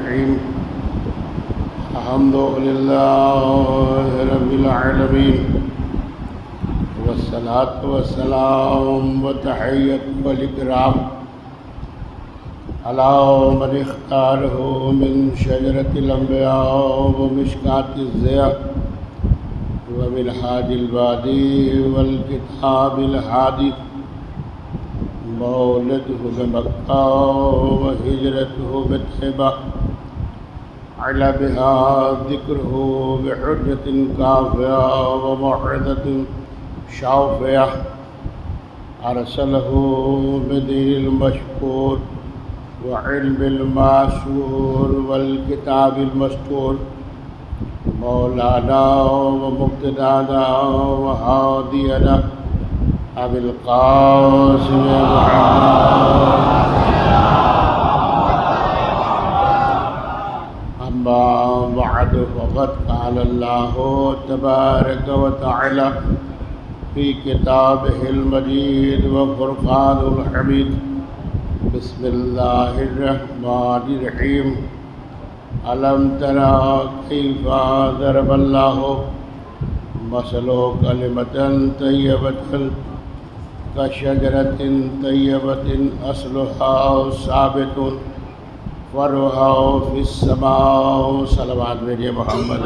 الرحيم الحمد لله رب العالمين والصلاة والسلام والتحية والإكرام على من اختاره من شجرة الأنبياء ومشكاة الضياء ومنهاج البادي والكتاب الهادي مولده بمكة وهجرته بطيبة على بها ذكره بحجة كافية وموعظة شافية أرسله بدين المشكور وعلم المعشور والكتاب المستور مولانا ومقتدانا وهادينا أبي القاسم محمد أما بعد فقد قال الله تبارك وتعالى في كتابه المجيد وفرقان الحميد بسم الله الرحمن الرحيم ألم ترى كيف ضرب الله مثل كلمة طيبة كشجرة طيبة أصلها ثابت فرعها في السماء صلوات میرے محمد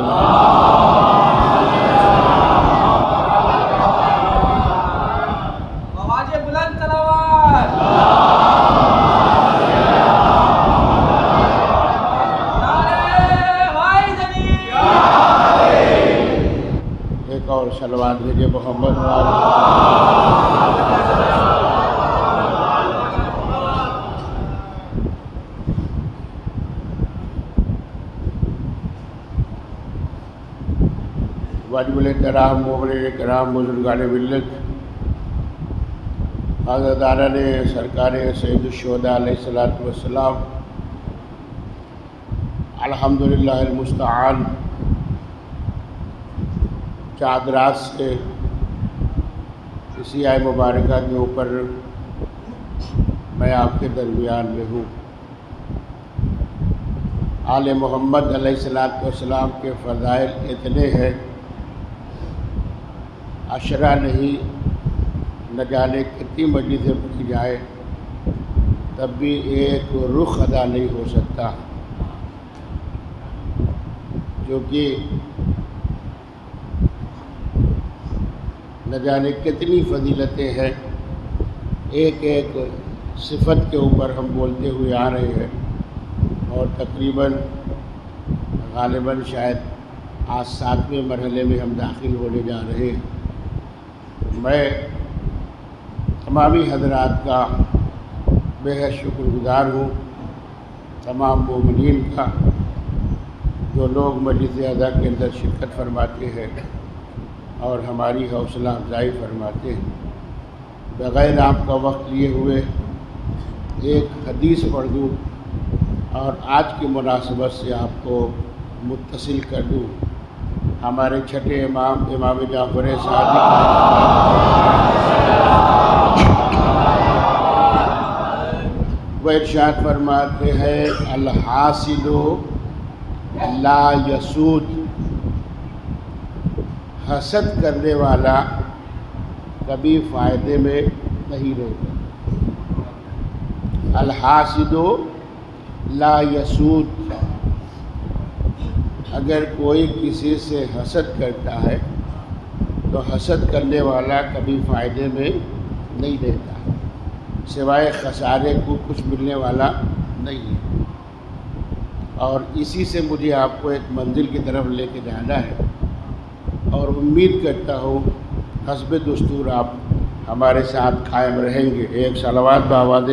آواز بلند تلاوت ایک اور صلوات میرے محمد واجب الاحترام مومنین کرام بزرگان ملت حضرتانہ نے سرکار سید الشہداء علیہ السلام الحمدللہ المستعان چادرات سے اسی آئے مبارکہ کے اوپر میں آپ کے درمیان میں ہوں۔ آل محمد علیہ السلام کے فضائل اتنے ہیں، عشرہ نہیں نہ جانے کتنی مجلسیں پڑھی جائے تب بھی ایک رخ ادا نہیں ہو سکتا، کیونکہ نہ جانے کتنی فضیلتیں ہیں، ایک ایک صفت کے اوپر ہم بولتے ہوئے آ رہے ہیں، اور تقریباً غالباً شاید آج 7ویں مرحلے میں ہم داخل ہونے جا رہے ہیں۔ میں تمامی حضرات کا بے حد شکر گزار ہوں، تمام مومنین کا جو لوگ مجلس اعضاء کے اندر شرکت فرماتے ہیں اور ہماری حوصلہ افزائی فرماتے ہیں۔ بغیر آپ کا وقت لیے ہوئے ایک حدیث پڑھ دوں اور آج کی مناسبت سے آپ کو متصل کر دوں۔ ہمارے چھٹے امام امام جعفر صادق وہ ارشاد فرماتے ہیں الحاسد لا یسود، حسد کرنے والا کبھی فائدے میں نہیں رہتا۔ الحاسد لا یسود، اگر کوئی کسی سے حسد کرتا ہے تو حسد کرنے والا کبھی فائدے میں نہیں رہتا، سوائے خسارے کو کچھ ملنے والا نہیں ہے۔ اور اسی سے مجھے آپ کو ایک منزل کی طرف لے کے جانا ہے، اور امید کرتا ہوں حسب دستور آپ ہمارے ساتھ قائم رہیں گے۔ ایک صلوات بآواز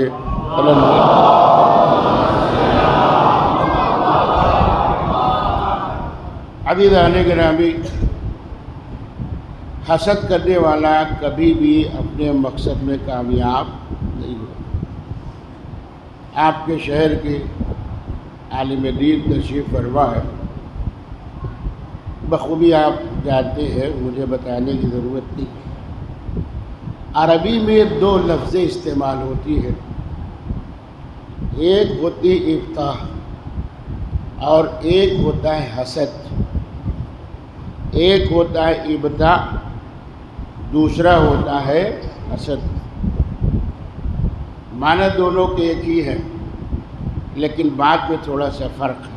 عزیزان گرامی، حسد کرنے والا کبھی بھی اپنے مقصد میں کامیاب نہیں ہوتا۔ آپ کے شہر کے عالم دین تشریف فرما ہے، بخوبی آپ جانتے ہیں، مجھے بتانے کی ضرورت نہیں۔ عربی میں 2 لفظیں استعمال ہوتی ہیں، ایک ہوتی افتاح اور ایک ہوتا ہے حسد، ایک ہوتا ہے ابتا، دوسرا ہوتا ہے حسد۔ معنی دونوں کے ایک ہی ہے، لیکن بات میں تھوڑا سا فرق ہے۔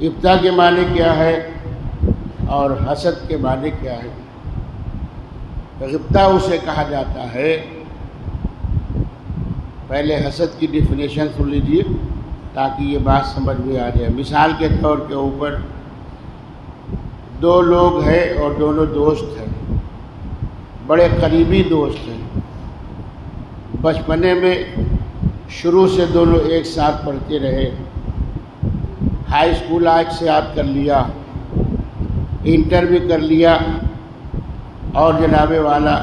ابتا کے معنی کیا ہے اور حسد کے معنی کیا ہے؟ غبطہ اسے کہا جاتا ہے، پہلے حسد کی ڈیفینیشن سن لیجیے تاکہ یہ بات سمجھ میں آ جائے۔ مثال کے طور کے اوپر دو لوگ ہیں اور دونوں دوست ہیں، بڑے قریبی دوست ہیں، بچپنے میں شروع سے دونوں ایک ساتھ پڑھتے رہے، ہائی اسکول ایک ساتھ کر لیا، انٹر بھی کر لیا اور جناب والا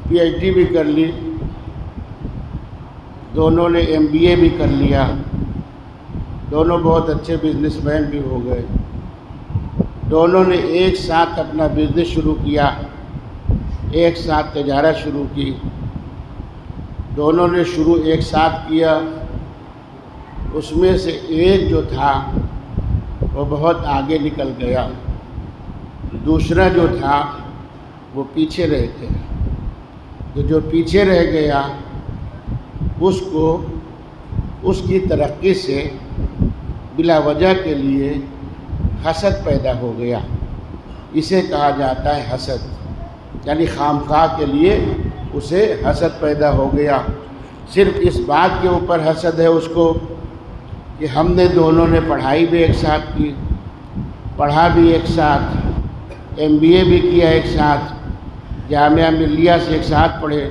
پی ایچ ڈی بھی کر لی، دونوں نے MBA بھی کر لیا، دونوں بہت اچھے بزنس مین بھی ہو گئے، دونوں نے ایک ساتھ اپنا بزنس شروع کیا، ایک ساتھ تجارت شروع کی، دونوں نے شروع ایک ساتھ کیا۔ اس میں سے ایک جو تھا وہ بہت آگے نکل گیا، دوسرا جو تھا وہ پیچھے رہ گیا۔ تو جو پیچھے رہ گیا اس کو اس کی ترقی سے بلا وجہ کے لیے حسد پیدا ہو گیا، اسے کہا جاتا ہے حسد، یعنی خواہ کے لیے اسے حسد پیدا ہو گیا۔ صرف اس بات کے اوپر حسد ہے اس کو کہ ہم نے دونوں نے پڑھائی بھی ایک ساتھ کی، پڑھا بھی ایک ساتھ، MBA بھی کیا ایک ساتھ، جامعہ ملیہ سے ایک ساتھ پڑھے،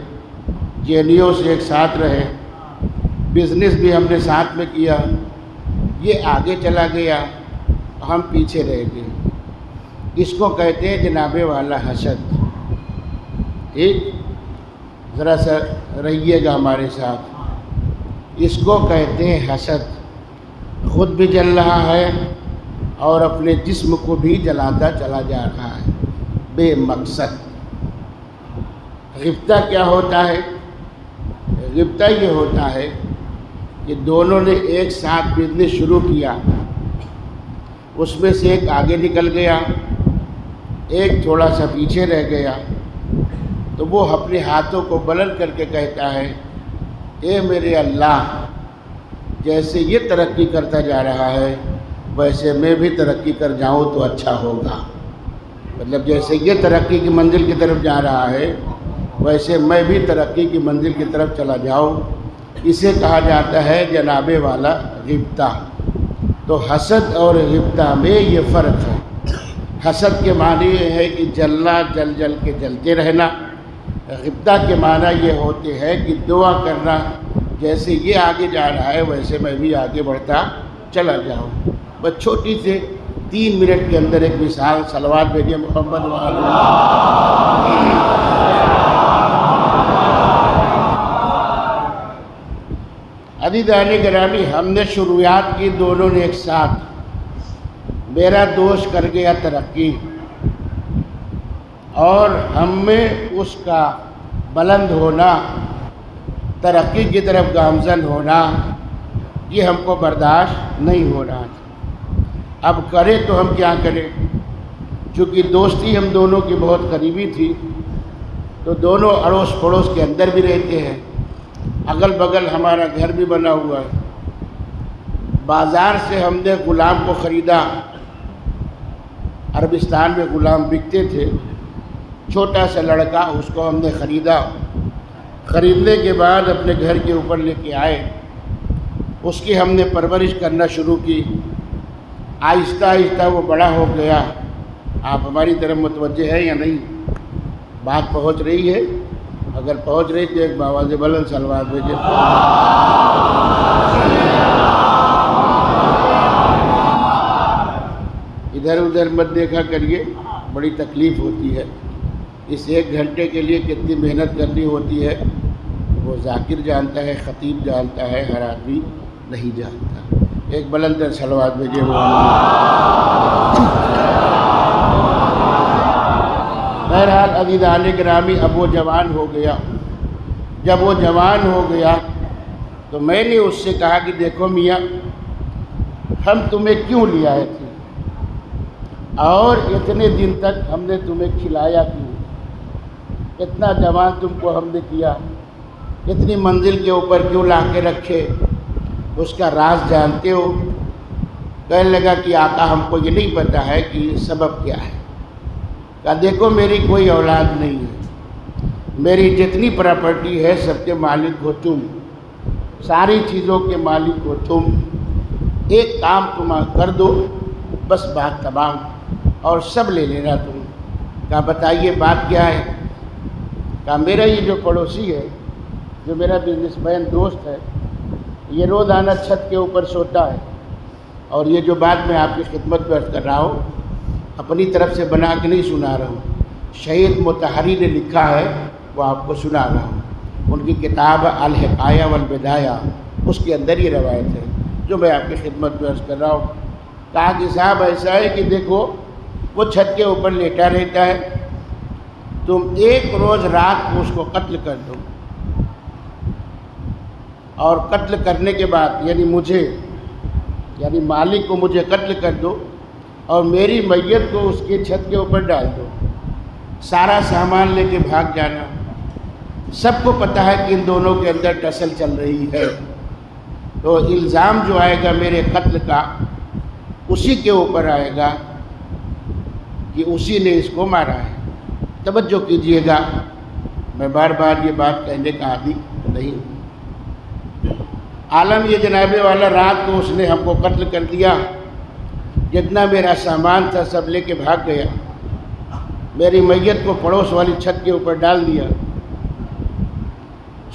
JNU سے ایک ساتھ رہے، بزنس بھی ہم نے ساتھ میں کیا، یہ آگے چلا گیا، ہم پیچھے رہ گئے۔ اس کو کہتے ہیں جناب والا حسد۔ ٹھیک، ذرا سا رہیے گا ہمارے ساتھ۔ اس کو کہتے ہیں حسد، خود بھی جل رہا ہے اور اپنے جسم کو بھی جلاتا چلا جا رہا ہے بے مقصد۔ غبطہ کیا ہوتا ہے؟ غبطہ یہ ہوتا ہے کہ دونوں نے ایک ساتھ بزنس شروع کیا، اس میں سے ایک آگے نکل گیا، ایک تھوڑا سا پیچھے رہ گیا، تو وہ اپنے ہاتھوں کو بلند کر کے کہتا ہے، اے میرے اللہ، جیسے یہ ترقی کرتا جا رہا ہے ویسے میں بھی ترقی کر جاؤں تو اچھا ہوگا۔ مطلب جیسے یہ ترقی کی منزل کی طرف جا رہا ہے ویسے میں بھی ترقی کی منزل کی طرف چلا جاؤں، اسے کہا جاتا ہے جناب والا غبطہ۔ تو حسد اور غبطہ میں یہ فرق ہے۔ حسد کے معنی یہ ہے کہ جلنا، جل جل کے جلتے رہنا۔ غبطہ کے معنی یہ ہوتے ہیں کہ دعا کرنا، جیسے یہ آگے جا رہا ہے ویسے میں بھی آگے بڑھتا چلا جاؤں۔ بس چھوٹی سے 3 منٹ کے اندر ایک مثال، صلوات بھیجیے محمد وعلی۔ عزیزان گرامی، ہم نے شروعات کی دونوں نے ایک ساتھ، میرا دوست کر گیا ترقی اور ہم میں اس کا بلند ہونا، ترقی کی طرف گامزن ہونا، یہ ہم کو برداشت نہیں ہو رہا تھا۔ اب کرے تو ہم کیا کریں؟ چونکہ دوستی ہم دونوں کی بہت قریبی تھی، تو دونوں اڑوس پڑوس کے اندر بھی رہتے ہیں، اگل بغل ہمارا گھر بھی بنا ہوا ہے۔ بازار سے ہم نے غلام کو خریدا، عربستان میں غلام بکتے تھے، چھوٹا سا لڑکا، اس کو ہم نے خریدا، خریدنے کے بعد اپنے گھر کے اوپر لے کے آئے، اس کی ہم نے پرورش کرنا شروع کی، آہستہ آہستہ وہ بڑا ہو گیا۔ آپ ہماری طرف متوجہ ہے یا نہیں؟ بات پہنچ رہی ہے؟ اگر پہنچ رہی تو ایک باواز بلند صلوات بھیجے۔ ادھر ادھر مت دیکھا کریے، بڑی تکلیف ہوتی ہے۔ اس 1 گھنٹے کے لیے کتنی محنت کرنی ہوتی ہے وہ ذاکر جانتا ہے، خطیب جانتا ہے، ہر آدمی نہیں جانتا۔ ایک بلند صلوات بھیجے۔ بہرحال عزیزان گرامی، اب وہ جوان ہو گیا۔ جب وہ جوان ہو گیا تو میں نے اس سے کہا کہ دیکھو میاں، ہم تمہیں کیوں لے آئے تھے اور اتنے دن تک ہم نے تمہیں کھلایا کیوں؟ اتنا جوان تم کو ہم نے کیا، اتنی منزل کے اوپر کیوں لا کے رکھے؟ اس کا راز جانتے ہو؟ کہنے لگا کہ آقا ہم کو یہ نہیں پتہ ہے کہ سبب کیا ہے۔ کہا دیکھو میری کوئی اولاد نہیں ہے، میری جتنی پراپرٹی ہے سب کے مالک ہو تم، ساری چیزوں کے مالک ہو تم، ایک کام تم کر دو بس بات تمام، اور سب لے لینا تم۔ کہا بتائیے بات کیا ہے؟ کہا میرا یہ جو پڑوسی ہے، جو میرا بزنس مین دوست ہے، یہ روزانہ چھت کے اوپر سوتا ہے، اور یہ جو بات میں آپ کی خدمت میں عرض کر رہا ہوں اپنی طرف سے بنا کے نہیں سنا رہا ہوں، شہید مطہری نے لکھا ہے، وہ آپ کو سنا رہا ہوں۔ ان کی کتاب الحکایہ والبدایہ، اس کے اندر یہ روایت ہے جو میں آپ کی خدمت میں عرض کر رہا ہوں۔ کہا کہ صاحب ایسا ہے کہ دیکھو وہ چھت کے اوپر لیٹا رہتا ہے، تم ایک روز رات کو اس کو قتل کر دو، اور قتل کرنے کے بعد یعنی مالک کو مجھے قتل کر دو، اور میری میت کو اس کے چھت کے اوپر ڈال دو، سارا سامان لے کے بھاگ جانا۔ سب کو پتہ ہے کہ ان دونوں کے اندر ٹسل چل رہی ہے، تو الزام جو آئے گا میرے قتل کا اسی کے اوپر آئے گا کہ اسی نے اس کو مارا ہے۔ توجہ کیجئے گا، میں بار بار یہ بات کہنے کا عادی نہیں ہوں۔ عالم یہ جناب والا، رات کو اس نے ہم کو قتل کر دیا، جتنا میرا سامان تھا سب لے کے بھاگ گیا، میری میت کو پڑوس والی چھت کے اوپر ڈال دیا۔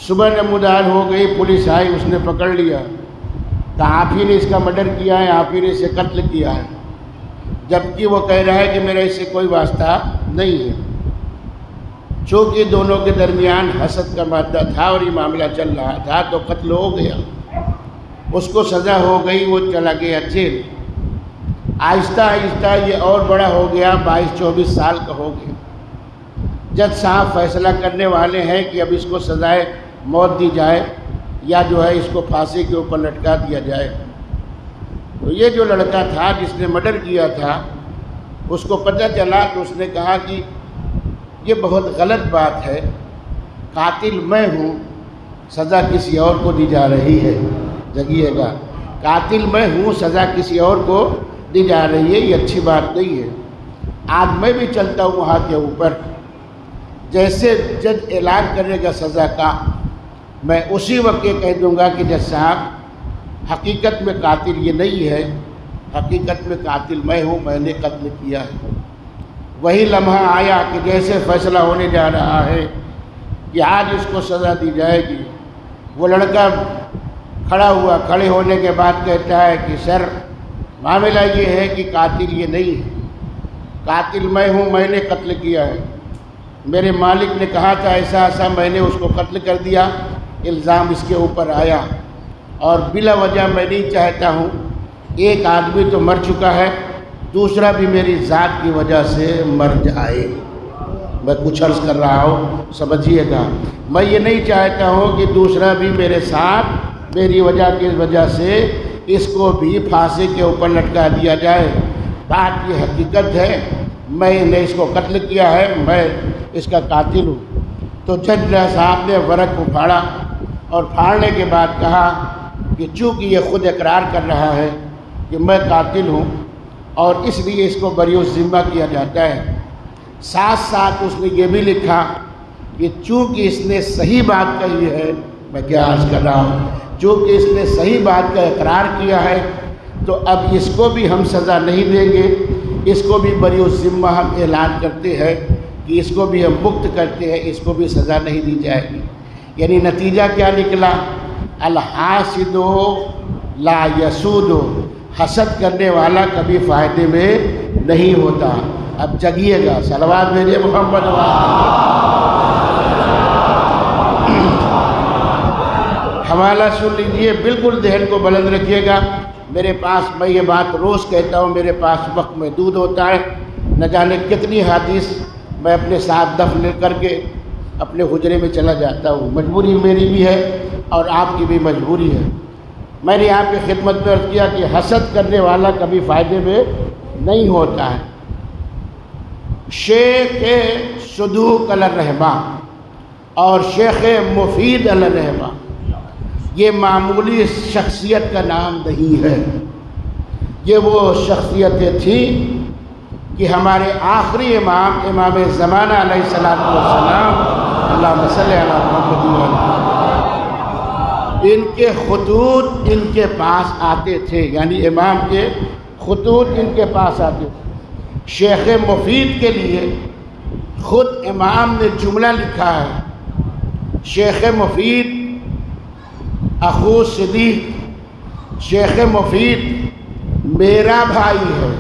صبح نمودار ہو گئی، پولیس آئی، اس نے پکڑ لیا، کہا آپ ہی نے اس کا مرڈر کیا ہے، آپ ہی نے اسے قتل کیا ہے، جبکہ وہ کہہ رہا ہے کہ میرا اس سے کوئی واسطہ نہیں ہے۔ چونکہ دونوں کے درمیان حسد کا مادہ تھا اور یہ معاملہ چل رہا تھا، تو قتل ہو گیا، اس کو سزا ہو گئی، وہ چلا گیا جیل۔ آہستہ آہستہ یہ اور بڑا ہو گیا، 22-24 سال کا ہو گیا۔ جج صاحب فیصلہ کرنے والے ہیں کہ اب اس کو سزائے موت دی جائے یا جو ہے اس کو پھانسی کے اوپر لٹکا دیا جائے۔ تو یہ جو لڑکا تھا جس نے مرڈر کیا تھا، اس کو پتہ چلا تو اس نے کہا کہ یہ بہت غلط بات ہے، قاتل میں ہوں، سزا کسی اور کو دی جا رہی ہے۔ جگیے گا، قاتل میں ہوں، سزا کسی اور کو دی جا رہی ہے، یہ اچھی بات نہیں ہے۔ آج میں بھی چلتا ہوں وہاں کے اوپر، جیسے جج اعلان کرے گا سزا کا، میں اسی وقت یہ کہہ دوں گا کہ جج صاحب حقیقت میں قاتل یہ نہیں ہے، حقیقت میں قاتل میں ہوں، میں نے قتل کیا ہے۔ وہی لمحہ آیا کہ جیسے فیصلہ ہونے جا رہا ہے کہ آج اس کو سزا دی جائے گی، وہ لڑکا کھڑا ہوا، کھڑے ہونے کے بعد کہتا ہے کہ سر معاملہ یہ ہے کہ قاتل یہ نہیں ہے، قاتل میں ہوں، میں نے قتل کیا ہے، میرے مالک نے کہا تھا ایسا ایسا، میں نے اس کو قتل کر دیا، الزام اس کے اوپر آیا، اور بلا وجہ میں نہیں چاہتا ہوں، ایک آدمی تو مر چکا ہے، دوسرا بھی میری ذات کی وجہ سے مر جائے۔ میں کچھ عرض کر رہا ہوں، سمجھیے گا، میں یہ نہیں چاہتا ہوں کہ دوسرا بھی میرے ساتھ میری وجہ کی وجہ سے اس کو بھی پھانسی کے اوپر لٹکا دیا جائے۔ بات یہ حقیقت ہے، میں نے اس کو قتل کیا ہے، میں اس کا قاتل ہوں۔ تو جج صاحب نے ورق کو پھاڑا، اور پھاڑنے کے بعد کہا کہ چونکہ یہ خود اقرار کر رہا ہے کہ میں قاتل ہوں، اور اس لیے اس کو بری الذمہ کیا جاتا ہے۔ ساتھ ساتھ اس نے یہ بھی لکھا کہ چونکہ اس نے صحیح بات کہی ہے، میں کیا عرض کر رہا ہوں، چونکہ اس نے صحیح بات کا اقرار کیا ہے، تو اب اس کو بھی ہم سزا نہیں دیں گے، اس کو بھی بری الذمہ ہم اعلان کرتے ہیں کہ اس کو بھی ہم مکت کرتے ہیں، اس کو بھی سزا نہیں دی جائے گی۔ یعنی نتیجہ کیا نکلا؟ الحاسد لا یسود، حسد کرنے والا کبھی فائدے میں نہیں ہوتا۔ اب جگیے گا، صلوات بھیجے محمد۔ حوالہ سن لیجئے، بالکل ذہن کو بلند رکھیے گا۔ میرے پاس، میں یہ بات روز کہتا ہوں، میرے پاس وقت محدود ہوتا ہے، نہ جانے کتنی حدیث میں اپنے ساتھ دفن کر کے اپنے حجرے میں چلا جاتا ہوں، مجبوری میری بھی ہے اور آپ کی بھی مجبوری ہے۔ میں نے آپ کی خدمت میں عرض کیا کہ حسد کرنے والا کبھی فائدے میں نہیں ہوتا ہے۔ شیخ صدوق علیہ الرحمہ اور شیخ مفید علیہ الرحمہ یہ معمولی شخصیت کا نام نہیں ہے، یہ وہ شخصیتیں تھیں کہ ہمارے آخری امام امام زمانہ علیہ السلام اللہم صلی علی محمد ان کے خطوط ان کے پاس آتے تھے، یعنی امام کے خطوط ان کے پاس آتے تھے۔ شیخ مفید کے لیے خود امام نے جملہ لکھا ہے، شیخ مفید اخو صدیق، شیخ مفید میرا بھائی ہے۔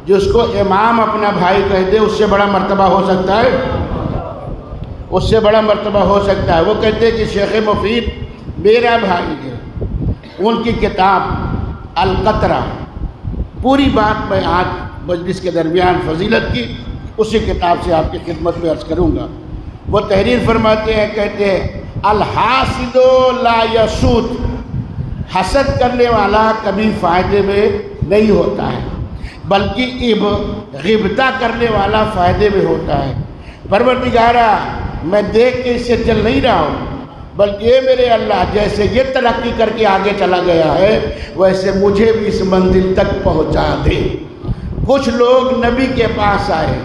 جس کو امام اپنا بھائی کہہ دے اس سے بڑا مرتبہ ہو سکتا ہے؟ اس سے بڑا مرتبہ ہو سکتا ہے؟ وہ کہتے ہیں کہ شیخ مفید میرا بھائی ہے۔ ان کی کتاب القطرہ، پوری بات میں آج مجلس کے درمیان فضیلت کی اسی کتاب سے آپ کی خدمت میں عرض کروں گا۔ وہ تحریر فرماتے ہیں، کہتے ہیں الحاسد لا یسود، حسد کرنے والا کبھی فائدے میں نہیں ہوتا ہے بلکہ غبطہ کرنے والا فائدے میں ہوتا ہے۔ پروردگارا میں دیکھ کے اس سے چل نہیں رہا ہوں بلکہ اے میرے اللہ جیسے یہ ترقی کر کے آگے چلا گیا ہے ویسے مجھے بھی اس منزل تک پہنچا دے۔ کچھ لوگ نبی کے پاس آئے،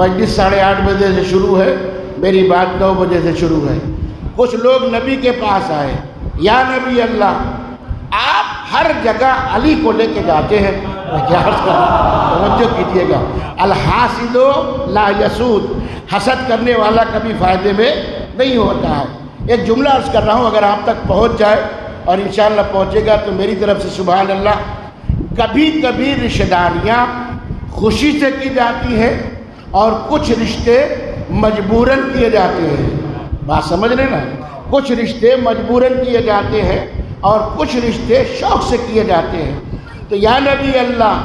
مجلس 8:30 بجے سے شروع ہے، میری بات 9 بجے سے شروع ہے۔ کچھ لوگ نبی کے پاس آئے، یا نبی اللہ آپ ہر جگہ علی کو لے کے جاتے ہیں، توجہ کیجیے گا، الحاسد لا یسود، حسد کرنے والا کبھی فائدے میں نہیں ہوتا ہے۔ ایک جملہ عرض کر رہا ہوں، اگر آپ تک پہنچ جائے اور انشاءاللہ پہنچے گا تو میری طرف سے سبحان اللہ۔ کبھی کبھی رشتہ داریاں خوشی سے کی جاتی ہیں اور کچھ رشتے مجبوراً کیے جاتے ہیں، بات سمجھ رہے نا؟ کچھ رشتے مجبوراً کیے جاتے ہیں اور کچھ رشتے شوق سے کیے جاتے ہیں۔ تو یا نبی اللہ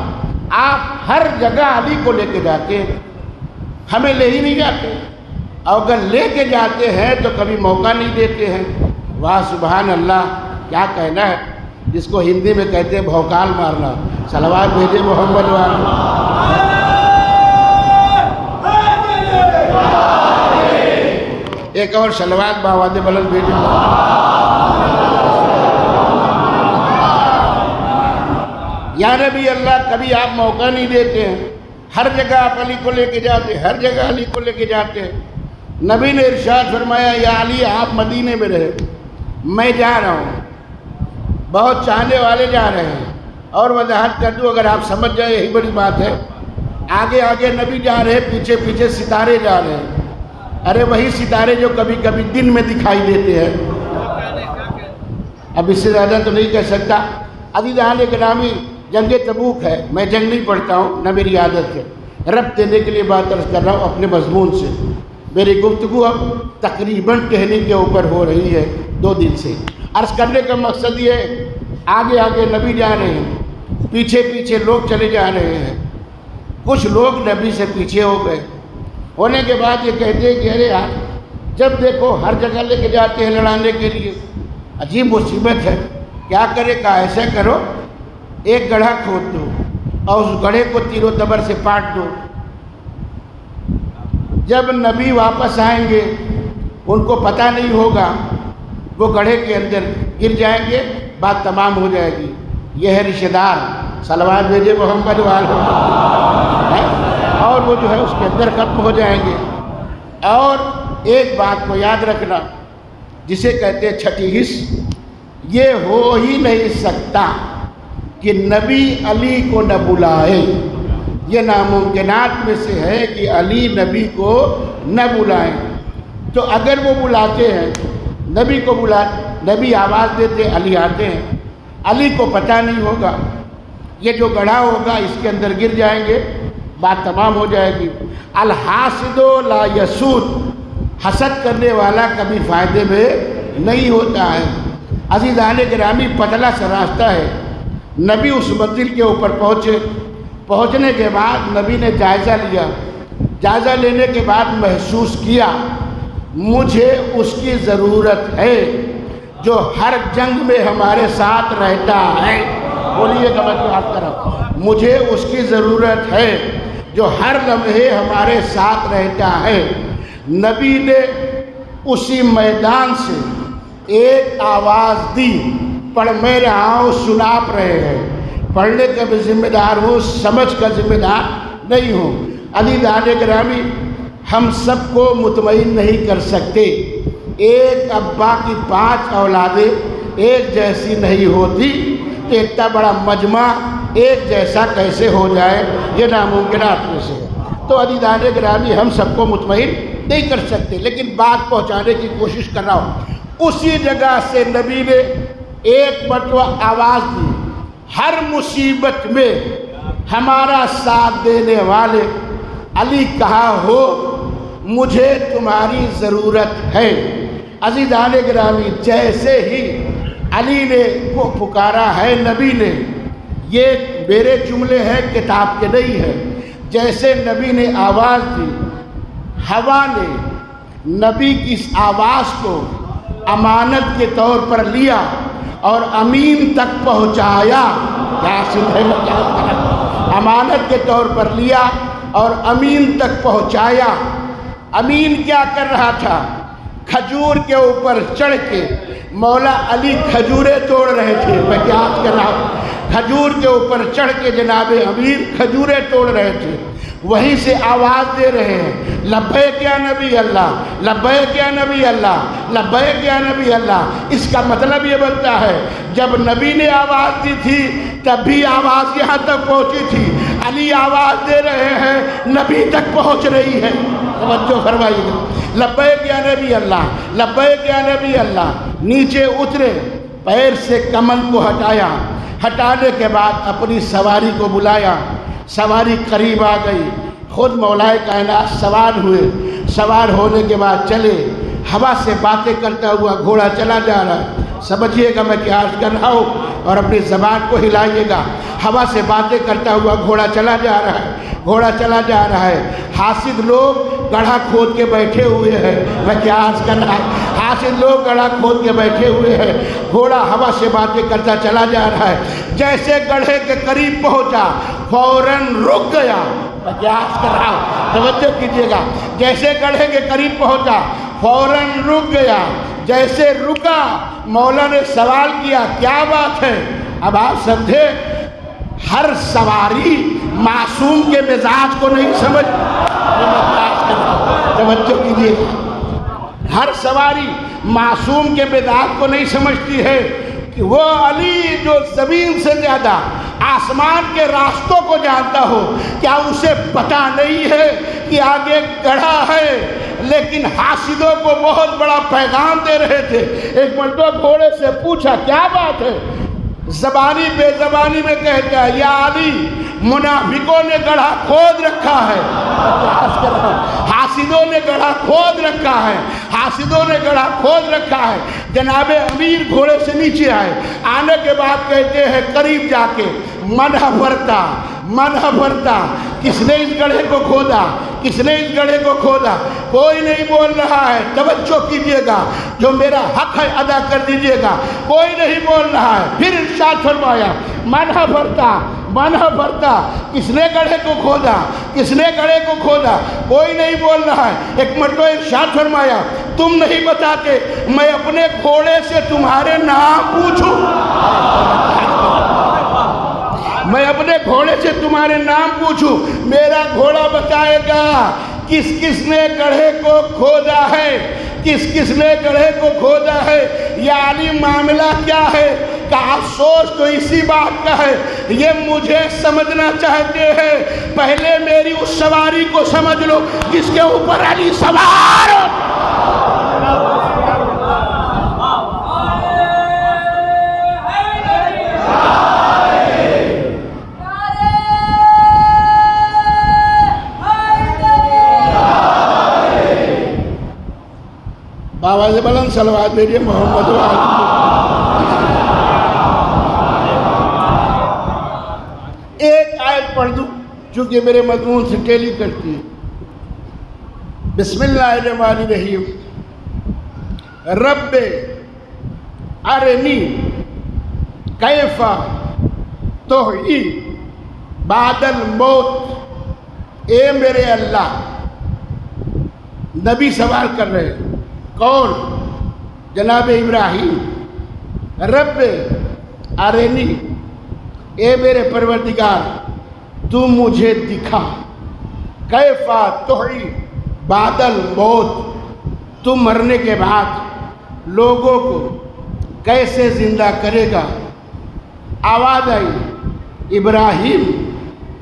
آپ ہر جگہ علی کو لے کے جاتے ہیں، ہمیں لے ہی نہیں جاتے، اور اگر لے کے جاتے ہیں تو کبھی موقع نہیں دیتے ہیں۔ واہ سبحان اللہ، کیا کہنا ہے، جس کو ہندی میں کہتے ہیں بھوکال مارنا۔ صلوات بھیجے محمد والے۔ ایک اور صلوات باواد بلند بھیجے۔ یا نبی اللہ کبھی آپ موقع نہیں دیتے ہیں، ہر جگہ آپ علی کو لے کے جاتے ہیں، ہر جگہ علی کو لے کے جاتے ہیں۔ نبی نے ارشاد فرمایا یا علی آپ مدینے میں رہے، میں جا رہا ہوں، بہت چاہنے والے جا رہے ہیں، اور وضاحت کر دوں اگر آپ سمجھ جائیں یہی بڑی بات ہے۔ آگے آگے نبی جا رہے ہیں، پیچھے پیچھے ستارے جا رہے ہیں۔ ارے وہی ستارے جو کبھی کبھی دن میں دکھائی دیتے ہیں، اب اس سے زیادہ تو نہیں کہہ سکتا۔ عزیزان گرامی، جنگ تبوک ہے، میں جنگ نہیں پڑھتا ہوں، نہ میری عادت ہے، ربط دینے کے لیے بات عرض کر رہا ہوں اپنے مضمون سے۔ میری گفتگو اب تقریباً کہنے کے اوپر ہو رہی ہے 2 دن سے۔ عرض کرنے کا مقصد یہ ہے، آگے آگے نبی جا رہے ہیں، پیچھے پیچھے لوگ چلے جا رہے ہیں۔ کچھ لوگ نبی سے پیچھے ہو گئے، ہونے کے بعد یہ کہتے ہیں کہ ارے یار جب دیکھو ہر جگہ لے کے جاتے ہیں لڑانے کے لیے، عجیب مصیبت ہے، کیا کرے؟ کہا ایسا کرو، ایک گڑھا کھود دو اور اس گڑھے کو تیر و تبر سے پاٹ دو۔ جب نبی واپس آئیں گے ان کو پتہ نہیں ہوگا، وہ گڑھے کے اندر گر جائیں گے، بات تمام ہو جائے گی۔ یہ ہے رشتہ دار، صلوات بھیجے محمد والے، اور وہ جو ہے اس کے اندر ختم ہو جائیں گے۔ اور ایک بات کو یاد رکھنا، جسے کہتے ہیں چھٹی حص، یہ ہو ہی نہیں سکتا کہ نبی علی کو نہ بلائے۔ یہ ناممکنات میں سے ہے کہ علی نبی کو نہ بلائیں۔ تو اگر وہ بلاتے ہیں، نبی کو نبی آواز دیتے، علی آتے ہیں، علی کو پتہ نہیں ہوگا، یہ جو گڑھا ہوگا اس کے اندر گر جائیں گے، بات تمام ہو جائے گی۔ الحاسد لا یسود، حسد کرنے والا کبھی فائدے میں نہیں ہوتا ہے۔ عزیزان گرامی، پتلا سا راستہ ہے، نبی اس منزل کے اوپر پہنچے، پہنچنے کے بعد نبی نے جائزہ لیا، جائزہ لینے کے بعد محسوس کیا مجھے اس کی ضرورت ہے جو ہر جنگ میں ہمارے ساتھ رہتا ہے. بولیے گا میں بات کر رہا ہوں. مجھے اس کی ضرورت ہے جو ہر لمحے ہمارے ساتھ رہتا ہے. نبی نے اسی میدان سے ایک آواز دی. پڑھ میں رہا ہوں، سنا آپ رہے ہیں. پڑھنے کا بھی ذمہ دار ہوں، سمجھ کا ذمہ دار نہیں ہوں. عزیزان گرامی، ہم سب کو مطمئن نہیں کر سکتے. ایک ابا کی 5 اولادیں ایک جیسی نہیں ہوتی تو اتنا بڑا مجمع ایک جیسا کیسے ہو جائے؟ یہ ناممکنات میں سے ہے. تو عزیزان گرامی، ہم سب کو مطمئن نہیں کر سکتے، لیکن بات پہنچانے کی کوشش کر رہا ہوں. اسی جگہ سے نبی نے ایک مرتبہ آواز دی، ہر مصیبت میں ہمارا ساتھ دینے والے علی کہاں ہو، مجھے تمہاری ضرورت ہے. عزیزان گرامی، جیسے ہی علی نے کو پکارا ہے نبی نے، یہ میرے جملے ہیں، کتاب کے نہیں ہے. جیسے نبی نے آواز دی، ہوا نے نبی کی اس آواز کو امانت کے طور پر لیا اور امین تک پہنچایا. کیا سنتے میں کیا کرا؟ امانت کے طور پر لیا اور امین تک پہنچایا. امین کیا کر رہا تھا؟ کھجور کے اوپر چڑھ کے مولا علی کھجوریں توڑ رہے تھے. میں کیا کر رہا ہوں؟ کھجور کے اوپر چڑھ کے جناب امیر کھجوریں توڑ رہے تھے. وہیں سے آواز دے رہے ہیں، لبیک یا نبی اللہ، لبیک یا نبی اللہ، لبیک یا نبی اللہ. اس کا مطلب یہ بنتا ہے جب نبی نے آواز دی تھی تب بھی آواز یہاں تک پہنچی تھی. علی آواز دے رہے ہیں، نبی تک پہنچ رہی ہے. توجہ فرمائیے گا. لبیک یا نبی اللہ، لبیک یا نبی اللہ. نیچے اترے، پیر سے کمل کو ہٹایا. ہٹانے کے بعد اپنی سواری کو بلایا. سواری قریب آ گئی. خود مولائے کائنات سوار ہوئے. سوار ہونے کے بعد چلے. ہوا سے باتیں کرتا ہوا گھوڑا چلا جا رہا ہے. سمجھیے گا میں کیا عرض کر رہا ہوں اور اپنی زبان کو ہلائیے گا. ہوا سے باتیں کرتا ہوا گھوڑا چلا جا رہا ہے. گھوڑا چلا جا رہا ہے. حاسد لوگ گڑھا کھود کے بیٹھے ہوئے ہیں. میں کیا عرض کر رہا ہوں؟ حاسد لوگ گڑھا کھود کے بیٹھے ہوئے ہیں. گھوڑا ہوا سے باتیں کرتا چلا جا رہا ہے. جیسے گڑھے کے قریب پہنچا فوراً رک گیا. میں کیا عرض کر رہا ہوں؟ توجہ کیجیے گا. جیسے گڑھے کے قریب پہنچا فوراً رک گیا. جیسے رکا مولا نے سوال کیا، کیا بات ہے؟ اب آپ سمجھے، ہر سواری معصوم کے مزاج کو نہیں سمجھ. توجہ کیجیے، ہر سواری معصوم کے مزاج کو نہیں سمجھتی ہے کہ وہ علی جو زمین سے زیادہ آسمان کے راستوں کو جانتا ہو، کیا اسے پتہ نہیں ہے کہ آگے گڑھا ہے؟ لیکن حاسدوں کو بہت بڑا پیغام دے رہے تھے. ایک مرتبہ گھوڑے سے پوچھا، کیا بات ہے؟ زبانی بے زبانی میں کہتا ہے، یا علی، منافقوں نے گڑھا کھود رکھا ہے. حاسدوں نے گڑھا کھود رکھا ہے. حاسدوں نے گڑھا کھود رکھا ہے. جناب امیر گھوڑے سے نیچے آئے. آنے کے بعد کہتے ہیں قریب جا کے، من حفرتا، من حفرتا، کس نے اس گڑھے کو کھودا؟ کس نے اس گڑھے کو کھودا؟ کوئی نہیں بول رہا ہے. توجہ کیجئے گا، جو میرا حق ہے ادا کر دیجئے گا. کوئی نہیں بول رہا ہے. پھر ارشاد فرمایا، من حفرتا، من حفرتا، کس نے گڑھے کو کھودا؟ کس نے گڑھے کو کھودا؟ کوئی نہیں بول رہا ہے. ایک مرتبہ ارشاد فرمایا، تم نہیں بتاتے، میں اپنے گھوڑے سے تمہارے نام پوچھوں؟ میں اپنے گھوڑے سے تمہارے نام پوچھوں؟ میرا گھوڑا بتائے گا کس کس نے گڑھے کو کھودا ہے، کس کس نے گڑھے کو کھودا ہے. یا علی، معاملہ کیا ہے؟ کہ افسوس تو اسی بات کا ہے، یہ مجھے سمجھنا چاہتے ہیں. پہلے میری اس سواری کو سمجھ لو جس کے اوپر علی سوار ہو. آواز بلند صلوات بھیجیے محمد ایک آیت پڑھ دوں چونکہ میرے مضمون سے ٹیلی کرتی ہے. بسم اللہ الرحمن الرحیم. رب ارنی کیف تحیی بعد الموت، اے میرے اللہ۔ نبی سوال کر رہے ہیں، کون؟ جناب ابراہیم۔ رب ارنی، اے میرے پروردگار تو مجھے دکھا، کیف تحیی بعد الموت، تو مرنے کے بعد لوگوں کو کیسے زندہ کرے گا۔ آواز آئی، ابراہیم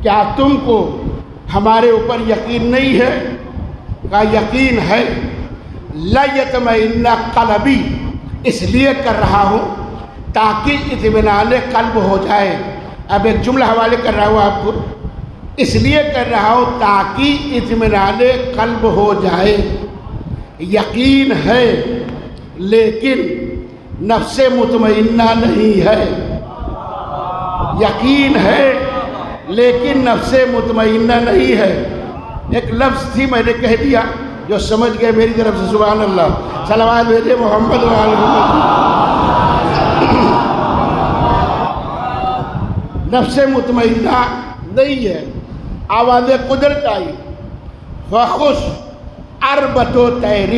کیا تم کو ہمارے اوپر یقین نہیں ہے؟ کہا یقین ہے، لیطمئن قلبی، اس لیے کر رہا ہوں تاکہ اطمینان قلب ہو جائے۔ اب ایک جملہ حوالے کر رہا ہوں آپ کو، اس لیے کر رہا ہوں تاکہ اطمینان قلب ہو جائے۔ یقین ہے لیکن نفس مطمئنہ نہیں ہے، یقین ہے لیکن نفس مطمئنہ نہیں ہے۔ ایک لفظ تھی میں نے کہہ دیا، جو سمجھ گئے میری طرف سے سبحان اللہ، صلوات بھیجے محمد و آل محمد۔ نفس مطمئنہ نہیں ہے۔ آواز قدرت آئی، فخذ اربۃ طیر،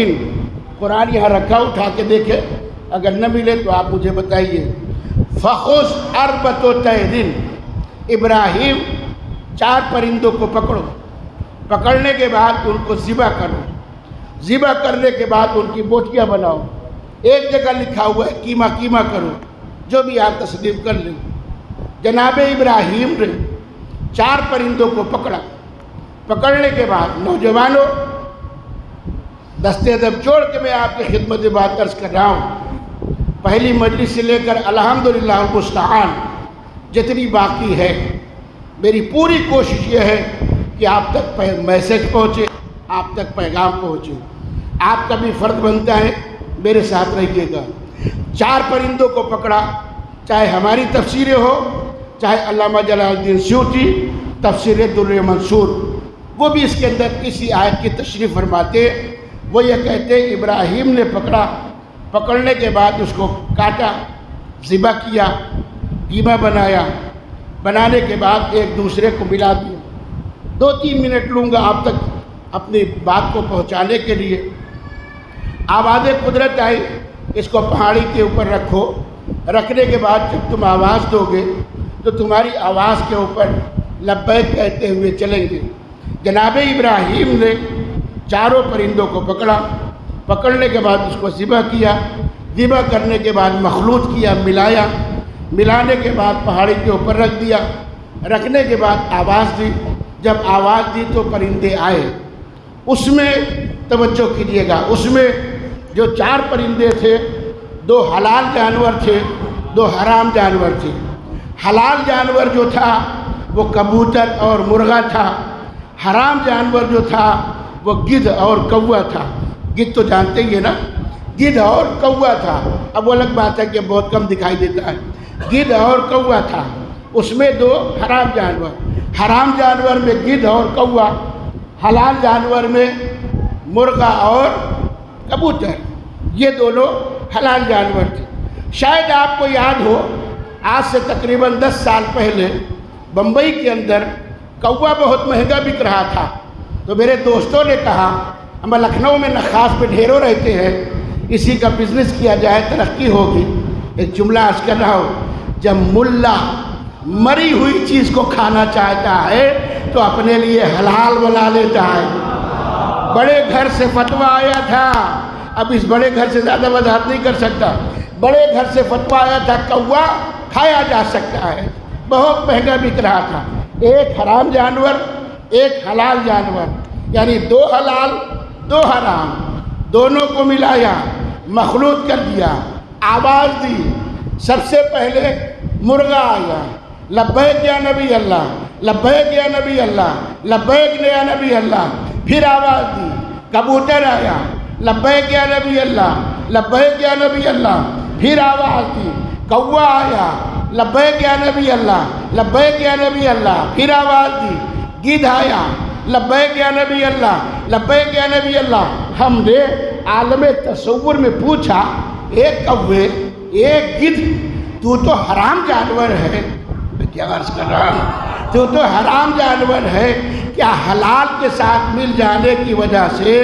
قرآن یہاں رکھا، اٹھا کے دیکھے، اگر نہ ملے تو آپ مجھے بتائیے۔ فخذ اربۃ طیر، ابراہیم 4 پرندوں کو پکڑو، پکڑنے کے بعد ان کو ذبح کرو، ذبح کرنے کے بعد ان کی بوٹیاں بناؤ۔ ایک جگہ لکھا ہوا ہے قیمہ قیمہ کرو، جو بھی آپ تسلیم کر لیں۔ جناب ابراہیم نے 4 پرندوں کو پکڑا، پکڑنے کے بعد نوجوانوں دستے ادب جوڑ کے میں آپ کی خدمت میں بات عرض کر رہا ہوں، پہلی مجلس سے لے کر الحمدللہ المستعان جتنی باقی ہے، میری پوری کوشش یہ ہے کہ آپ تک میسج پہنچے، آپ تک پیغام پہنچے۔ آپ کا بھی فرض بنتا ہے میرے ساتھ رہیے گا۔ 4 پرندوں کو پکڑا، چاہے ہماری تفسیریں ہو، چاہے علامہ جلال الدین سیوطی تفسیر در منصور، وہ بھی اس کے اندر کسی آیت کی تشریح فرماتے۔ وہ یہ کہتے ابراہیم نے پکڑا، پکڑنے کے بعد اس کو کاٹا، ذبح کیا، قیمہ بنایا، بنانے کے بعد ایک دوسرے کو ملا دیا۔ 2-3 منٹ لوں گا آپ تک اپنی بات کو پہنچانے کے لیے۔ آواز قدرت آئی، اس کو پہاڑی کے اوپر رکھو، رکھنے کے بعد جب تم آواز دو گے تو تمہاری آواز کے اوپر لبیک کہتے ہوئے چلیں گے۔ جناب ابراہیم نے 4 پرندوں کو پکڑا، پکڑنے کے بعد اس کو ذبح کیا، ذبح کرنے کے بعد مخلوط کیا، ملایا، ملانے کے بعد پہاڑی کے اوپر رکھ دیا، رکھنے کے بعد آواز دی۔ جب آواز دی تو پرندے آئے۔ اس میں توجہ کیجیے گا، اس میں جو 4 پرندے تھے، 2 حلال جانور تھے، 2 حرام جانور تھے۔ حلال جانور جو تھا وہ کبوتر اور مرغا تھا، حرام جانور جو تھا وہ گدھ اور کوا تھا۔ گدھ تو جانتے ہی ہیں نا، گدھ اور کوا تھا۔ اب وہ الگ بات ہے کہ بہت کم دکھائی دیتا ہے۔ گدھ اور کوا تھا، اس میں 2 حرام جانور، حرام جانور میں گدھ اور کوا، حلال جانور میں مرغا اور کبوتر، یہ دونوں حلال جانور تھے۔ شاید آپ کو یاد ہو، آج سے تقریباً 10 سال پہلے بمبئی کے اندر کوا بہت مہنگا بک رہا تھا، تو میرے دوستوں نے کہا ہم لکھنؤ میں نخاس پہ ڈھیروں رہتے ہیں، اسی کا بزنس کیا جائے، ترقی ہوگی۔ ایک جملہ عرض کر رہا ہوں، جب ملا مری ہوئی چیز کو کھانا چاہتا ہے تو اپنے لیے حلال بنا لیتا ہے۔ بڑے گھر سے فتویٰ آیا تھا، اب اس بڑے گھر سے زیادہ وضاحت نہیں کر سکتا، بڑے گھر سے فتویٰ آیا تھا کوا کھایا جا سکتا ہے، بہت مہنگا بک رہا تھا۔ ایک حرام جانور، ایک حلال جانور، یعنی 2 حلال 2 حرام، دونوں کو ملایا، مخلوط کر دیا، آواز دی۔ سب سے پہلے مرغا آیا، لبیک یا نبی اللہ، لبیک یا نبی اللہ، لبیک یا نبی اللہ۔ پھر آواز دی، کبوتر آیا، لبیک یا نبی اللہ، لبیک یا نبی اللہ۔ پھر آواز دی، کوا آیا، لبیک یا نبی اللہ، لبیک یا نبی اللہ۔ پھر آواز دی، گدھ آیا، لبیک یا نبی اللہ، لبیک یا نبی اللہ، ہم نے عالم تصور میں پوچھا ایک کوے ایک گدھ، تو تو حرام جانور ہے، میں کیا عرض کر رہا ہوں، تو تو حرام جانور ہے، کیا حلال کے ساتھ مل جانے کی وجہ سے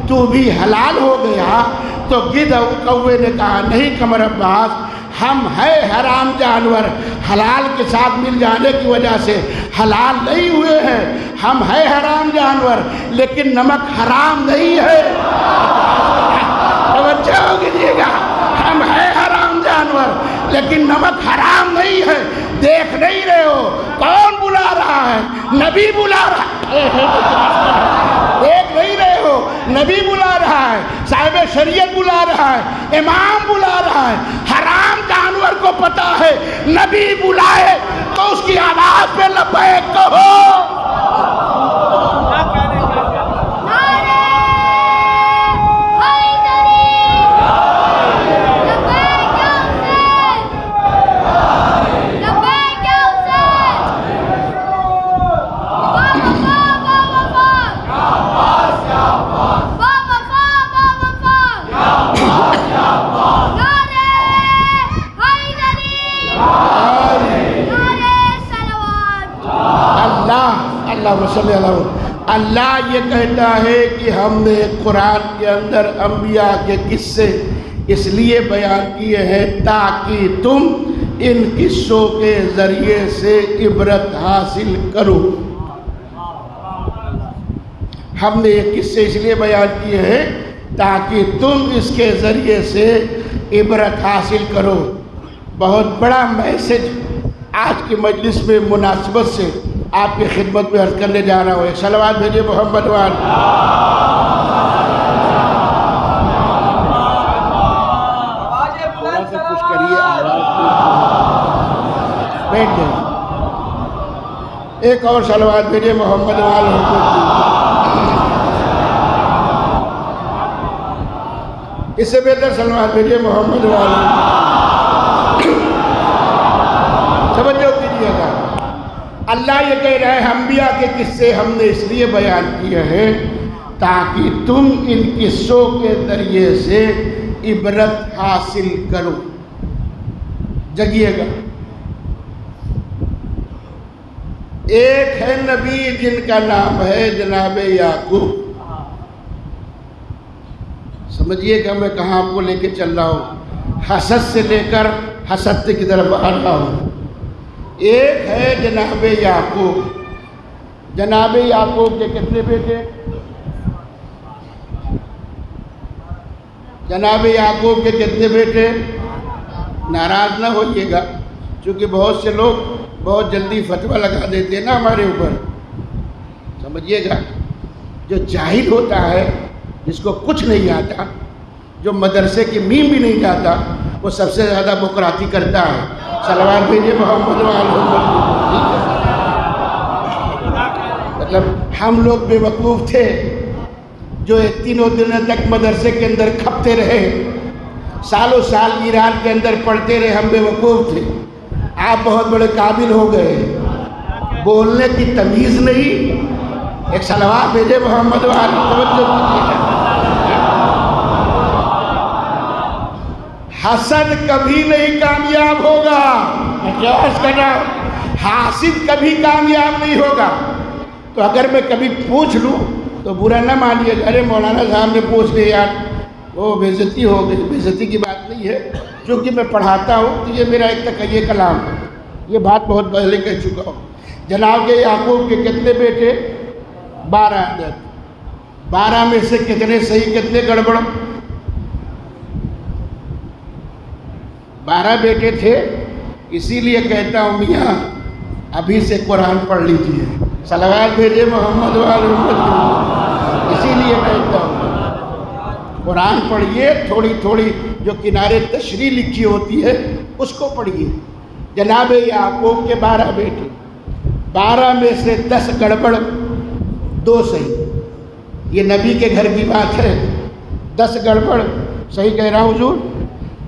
تو بھی حلال ہو گیا؟ تو گدھ اور کوے نے کہا نہیں قمر عباس، ہم ہے حرام جانور، حلال کے ساتھ مل جانے کی وجہ سے حلال نہیں ہوئے ہیں، ہم ہے حرام جانور لیکن نمک حرام نہیں ہے۔ توجہ کیجیے گا، ہم ہے حرام جانور لیکن نمک حرام نہیں ہے۔ دیکھ نہیں رہے ہو کون بلا رہا ہے؟ نبی بلا رہا ہے۔ دیکھ نہیں رہے ہو نبی بلا رہا ہے، صاحب شریعت بلا رہا ہے، امام بلا رہا ہے۔ حرام جانور کو پتا ہے نبی بلائے تو اس کی آواز پہ لبیک کہو۔ اللہ یہ کہتا ہے کہ ہم نے قرآن کے اندر انبیاء کے قصے اس لیے بیان کیے ہیں تاکہ تم ان قصوں کے ذریعے سے عبرت حاصل کرو۔ ہم نے یہ قصے اس لیے بیان کیے ہیں تاکہ تم اس کے ذریعے سے عبرت حاصل کرو۔ بہت بڑا میسج آج کی مجلس میں مناسبت سے آپ کی خدمت میں عرض کرنے جا رہا ہوں۔ ایک صلوات بھیجیے محمد وال۔ تھوڑا سا کچھ کریے، آواز بیٹھ جائیں۔ ایک اور صلوات بھیجیے محمد وال۔ اس سے بہتر صلوات بھیجیے محمد وال۔ توجہ کیجیے گا، اللہ یہ کہہ رہا ہے انبیاء کے قصے ہم نے اس لیے بیان کیے ہیں تاکہ تم ان قصوں کے ذریعے سے عبرت حاصل کرو۔ جگیے گا، ایک ہے نبی جن کا نام ہے جناب یعقوب۔ سمجھیے گا میں کہاں آپ کو لے کے چل رہا ہوں، حسد سے لے کر حسد کی طرف آ رہا ہوں۔ ایک ہے جناب یعقوب۔ جناب یعقوب کے کتنے بیٹے؟ جناب یعقوب کے کتنے بیٹے؟ ناراض نہ ہوئیے گا، چونکہ بہت سے لوگ بہت جلدی فتویٰ لگا دیتے ہیں نا ہمارے اوپر۔ سمجھیے گا، جو جاہل ہوتا ہے، جس کو کچھ نہیں آتا، جو مدرسے کی میم بھی نہیں جاتا، وہ سب سے زیادہ بکراتی کرتا ہے۔ صلوات بھیجیے محمد مطلب ہم لوگ بے وقوف تھے جو تینوں دنوں تک مدرسے کے اندر کھپتے رہے، سالوں سال ایران کے اندر پڑھتے رہے، ہم بے وقوف تھے۔ آپ بہت بڑے قابل ہو گئے، بولنے کی تمیز نہیں۔ ایک صلوات بھیجے محمد والی، توجہ کیجیے۔ حسد کبھی نہیں کامیاب ہوگا، حاسد کبھی کامیاب نہیں ہوگا۔ تو اگر میں کبھی پوچھ لوں تو برا نہ مانیے، ارے مولانا صاحب نے پوچھ لیا یار، وہ بے عزتی ہو گئی۔ بے عزتی کی بات نہیں ہے، چونکہ میں پڑھاتا ہوں تو یہ میرا ایک تقیہ کلام ہے، یہ بات بہت پہلے کہہ چکا ہوں۔ جناب کے یعقوب کے کتنے بیٹے؟ 12 عدد۔ 12 میں سے کتنے صحیح کتنے گڑبڑ؟ 12 بیٹے تھے، اسی لیے کہتا ہوں میاں ابھی سے قرآن پڑھ لیجیے۔ صلوات بھیجے محمد والی امت، اسی لیے کہتا ہوں قرآن پڑھیے، تھوڑی تھوڑی جو کنارے تشریح لکھی ہوتی ہے اس کو پڑھیے۔ جناب یعقوب کے 12 بیٹے، 12 میں سے 10 گڑبڑ 2 صحیح۔ یہ نبی کے گھر کی بات ہے۔ 10 گڑبڑ، صحیح کہہ رہا ہوں حضور؟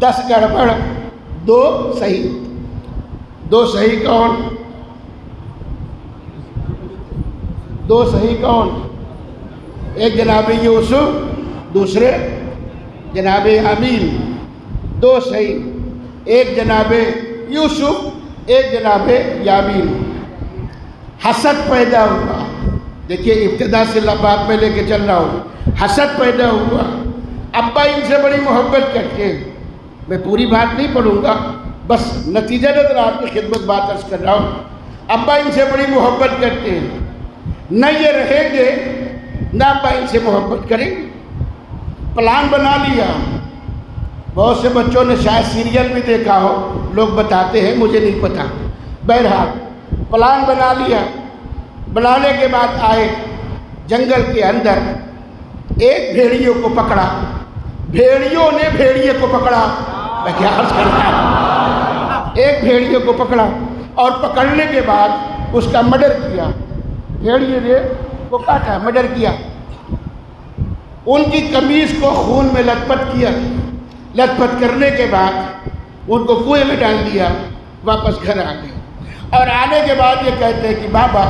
10 گڑبڑ 2 صحیح۔ 2 صحیح کون؟ 2 صحیح کون؟ ایک جناب یوسف، دوسرے جناب یامین، دو صحیح، ایک جناب یوسف ایک جناب یامین۔ حسد پیدا ہوا، دیکھیے ابتدا سے بات میں لے کے چل رہا ہوں، حسد پیدا ہوا۔ ابا ان سے بڑی محبت کرتے ہیں، میں پوری بات نہیں پڑھوں گا، بس نتیجہ نظر آپ کی خدمت بات عرض کر رہا ہوں۔ ابا ان سے بڑی محبت کرتے ہیں، نہ یہ رہیں گے نہ ابا ان سے محبت کریں گے۔ پلان بنا لیا، بہت سے بچوں نے شاید سیریل بھی دیکھا ہو، لوگ بتاتے ہیں، مجھے نہیں پتا، بہرحال پلان بنا لیا۔ بنانے کے بعد آئے جنگل کے اندر، ایک بھیڑیوں کو پکڑا، بھیڑیوں نے بھیڑیے کو پکڑا، میں کیا عرض کر رہا ہوں، ایک بھیڑیے کو پکڑا اور پکڑنے کے بعد اس کا مرڈر کیا، بھیڑیے نے وہ کاٹا، مرڈر کیا، ان کی قمیص کو خون میں لت پت کیا، لت پت کرنے کے بعد ان کو کنویں میں ڈال دیا، واپس گھر آ گئے۔ اور آنے کے بعد یہ کہتے ہیں کہ بابا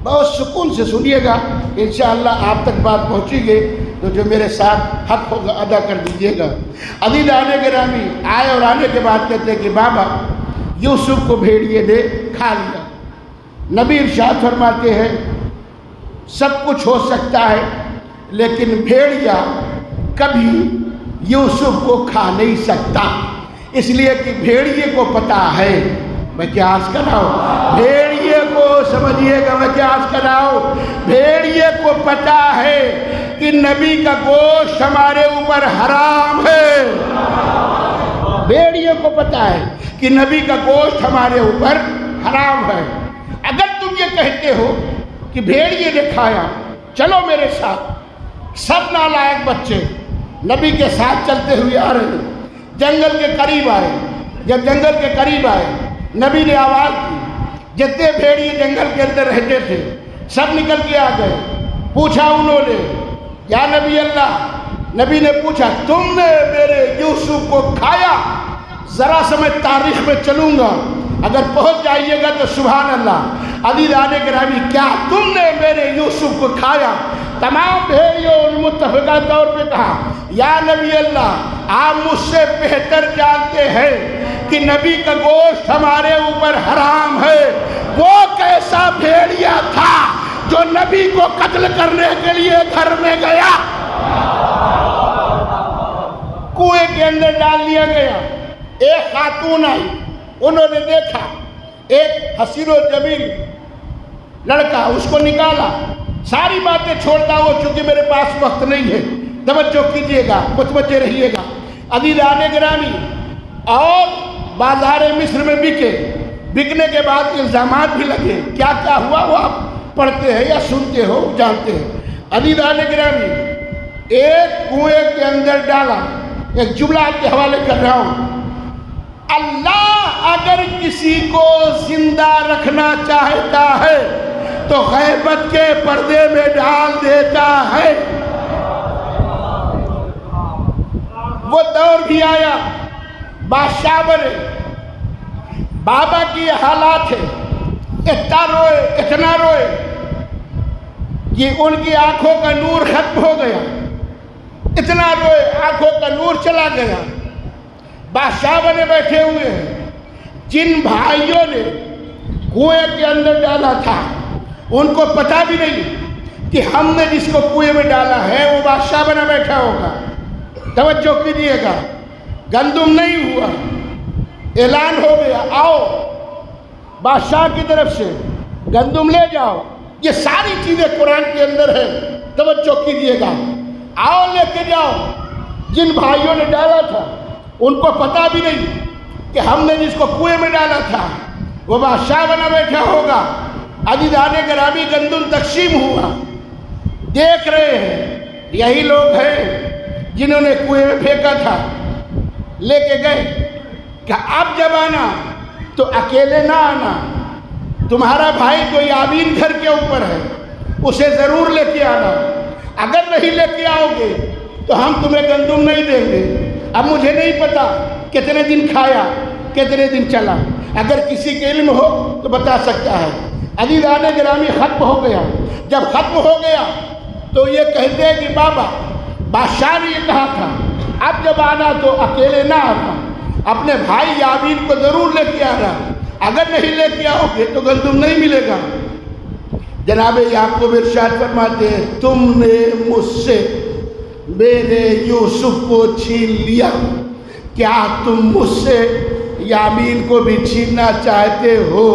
بہت سکون سے سنیے گا، انشاءاللہ آپ تک بات پہنچی گئی تو جو میرے ساتھ حق ہوگا ادا کر دیجیے گا۔ عزیزان گرامی آئے اور آنے کے بعد کہتے ہیں کہ بابا یوسف کو بھیڑیے نے کھا لیا۔ نبی ارشاد فرماتے ہیں سب کچھ ہو سکتا ہے لیکن بھیڑیا کبھی یوسف کو کھا نہیں سکتا، اس لیے کہ بھیڑیے کو پتا ہے، میں کیا عرض کر رہا ہوں، بھیڑیے کو سمجھیے گا، میں کیا عرض کر رہا ہوں، بھیڑیے کو پتا ہے کہ نبی کا گوشت ہمارے اوپر حرام ہے، بھیڑیے کو پتا ہے کہ نبی کا گوشت ہمارے اوپر حرام ہے۔ اگر تم یہ کہتے ہو کہ بھیڑیے نے کھایا، چلو میرے ساتھ، سب نالائق بچے نبی کے ساتھ چلتے ہوئے آ رہے ہیں، جنگل کے قریب آئے، جب جنگل کے قریب آئے نبی نے آواز کی، جتنے بھیڑیے جنگل کے اندر رہتے تھے سب نکل کے آ گئے، پوچھا انہوں نے یا نبی اللہ، نبی نے پوچھا تم نے میرے یوسف کو کھایا؟ ذرا سا میں تاریخ میں چلوں گا، اگر پہنچ جائیے گا تو سبحان اللہ۔ عزیزان گرامی کیا تم نے میرے یوسف کو کھایا؟ تمام بھیڑیوں نے متفقہ طور پہ کہا یا نبی اللہ، آپ مجھ سے بہتر جانتے ہیں کہ نبی کا گوشت ہمارے اوپر حرام ہے۔ وہ کیسا بھیڑیا تھا جو نبی کو قتل کرنے کے لیے گھر میں گیا، کنویں کے اندر ڈال دیا گیا۔ ایک خاتون آئی، انہوں نے دیکھا ایک حسین و جمیل لڑکا، اس کو نکالا، ساری باتیں چھوڑتا ہوں چونکہ میرے پاس وقت نہیں ہے، توجہ کیجئے گا، متوجہ رہیے گا۔ عزیزان گرامی، اور بازار مصر میں بکنے کے بعد الزامات بھی لگے، کیا کیا ہوا وہ آپ پڑھتے ہیں یا سنتے ہو، جانتے ہیں۔ عزیزان گرامی، ایک کنویں کے اندر ڈالا، ایک جملہ آپ کے حوالے کر رہا ہوں، اللہ اگر کسی کو زندہ رکھنا چاہتا ہے تو غیبت کے پردے میں ڈال دیتا ہے۔ وہ دور بھی آیا، بادشاہ بنے، بابا کی حالات ہے، اتنا روئے کہ ان کی آنکھوں کا نور ختم ہو گیا، اتنا روئے آنکھوں کا نور چلا گیا۔ بادشاہ بنے بیٹھے ہوئے ہیں، جن بھائیوں نے کنویں کے اندر ڈالا تھا ان کو پتہ بھی نہیں کہ ہم نے جس کو کنویں میں ڈالا ہے وہ بادشاہ بنا بیٹھا ہوگا۔ توجہ کیجیے گا، گندم نہیں ہوا، اعلان ہو گیا آؤ بادشاہ کی طرف سے گندم لے جاؤ، یہ ساری چیزیں قرآن کے اندر ہے، توجہ کیجیے گا، آؤ لے کے جاؤ۔ جن بھائیوں نے ڈالا تھا ان کو پتہ بھی نہیں کہ ہم نے جس کو کنویں میں ڈالا تھا وہ بادشاہ بنا بیٹھا ہوگا۔ عزیزان گرامی، گندم تقسیم ہوا، دیکھ رہے ہیں یہی لوگ ہیں جنہوں نے کنویں میں پھینکا تھا، لے کے گئے کہ اب جب آنا تو اکیلے نہ آنا، تمہارا بھائی کوئی یامین گھر کے اوپر ہے، اسے ضرور لے کے آنا، اگر نہیں لے کے آؤ گے تو ہم تمہیں گندم نہیں دیں گے۔ اب مجھے نہیں پتا کتنے دن کھایا کتنے دن چلا، اگر کسی کے علم ہو تو بتا سکتا ہے۔ عزیزان گرامی، ختم ہو گیا، جب ختم ہو گیا تو یہ کہتے ہیں کہ بابا بادشاہ نے یہ کہا تھا اب جب آنا تو اکیلے نہ آنا، اپنے بھائی یابین کو ضرور لے کے آنا، اگر نہیں لے کے آؤ گے تو گندم نہیں ملے گا۔ جناب یعقوب ارشاد فرماتے ہیں تم نے مجھ سے میرے یوسف کو چھین لیا، کیا تم مجھ سے یابین کو بھی چھیننا چاہتے ہو؟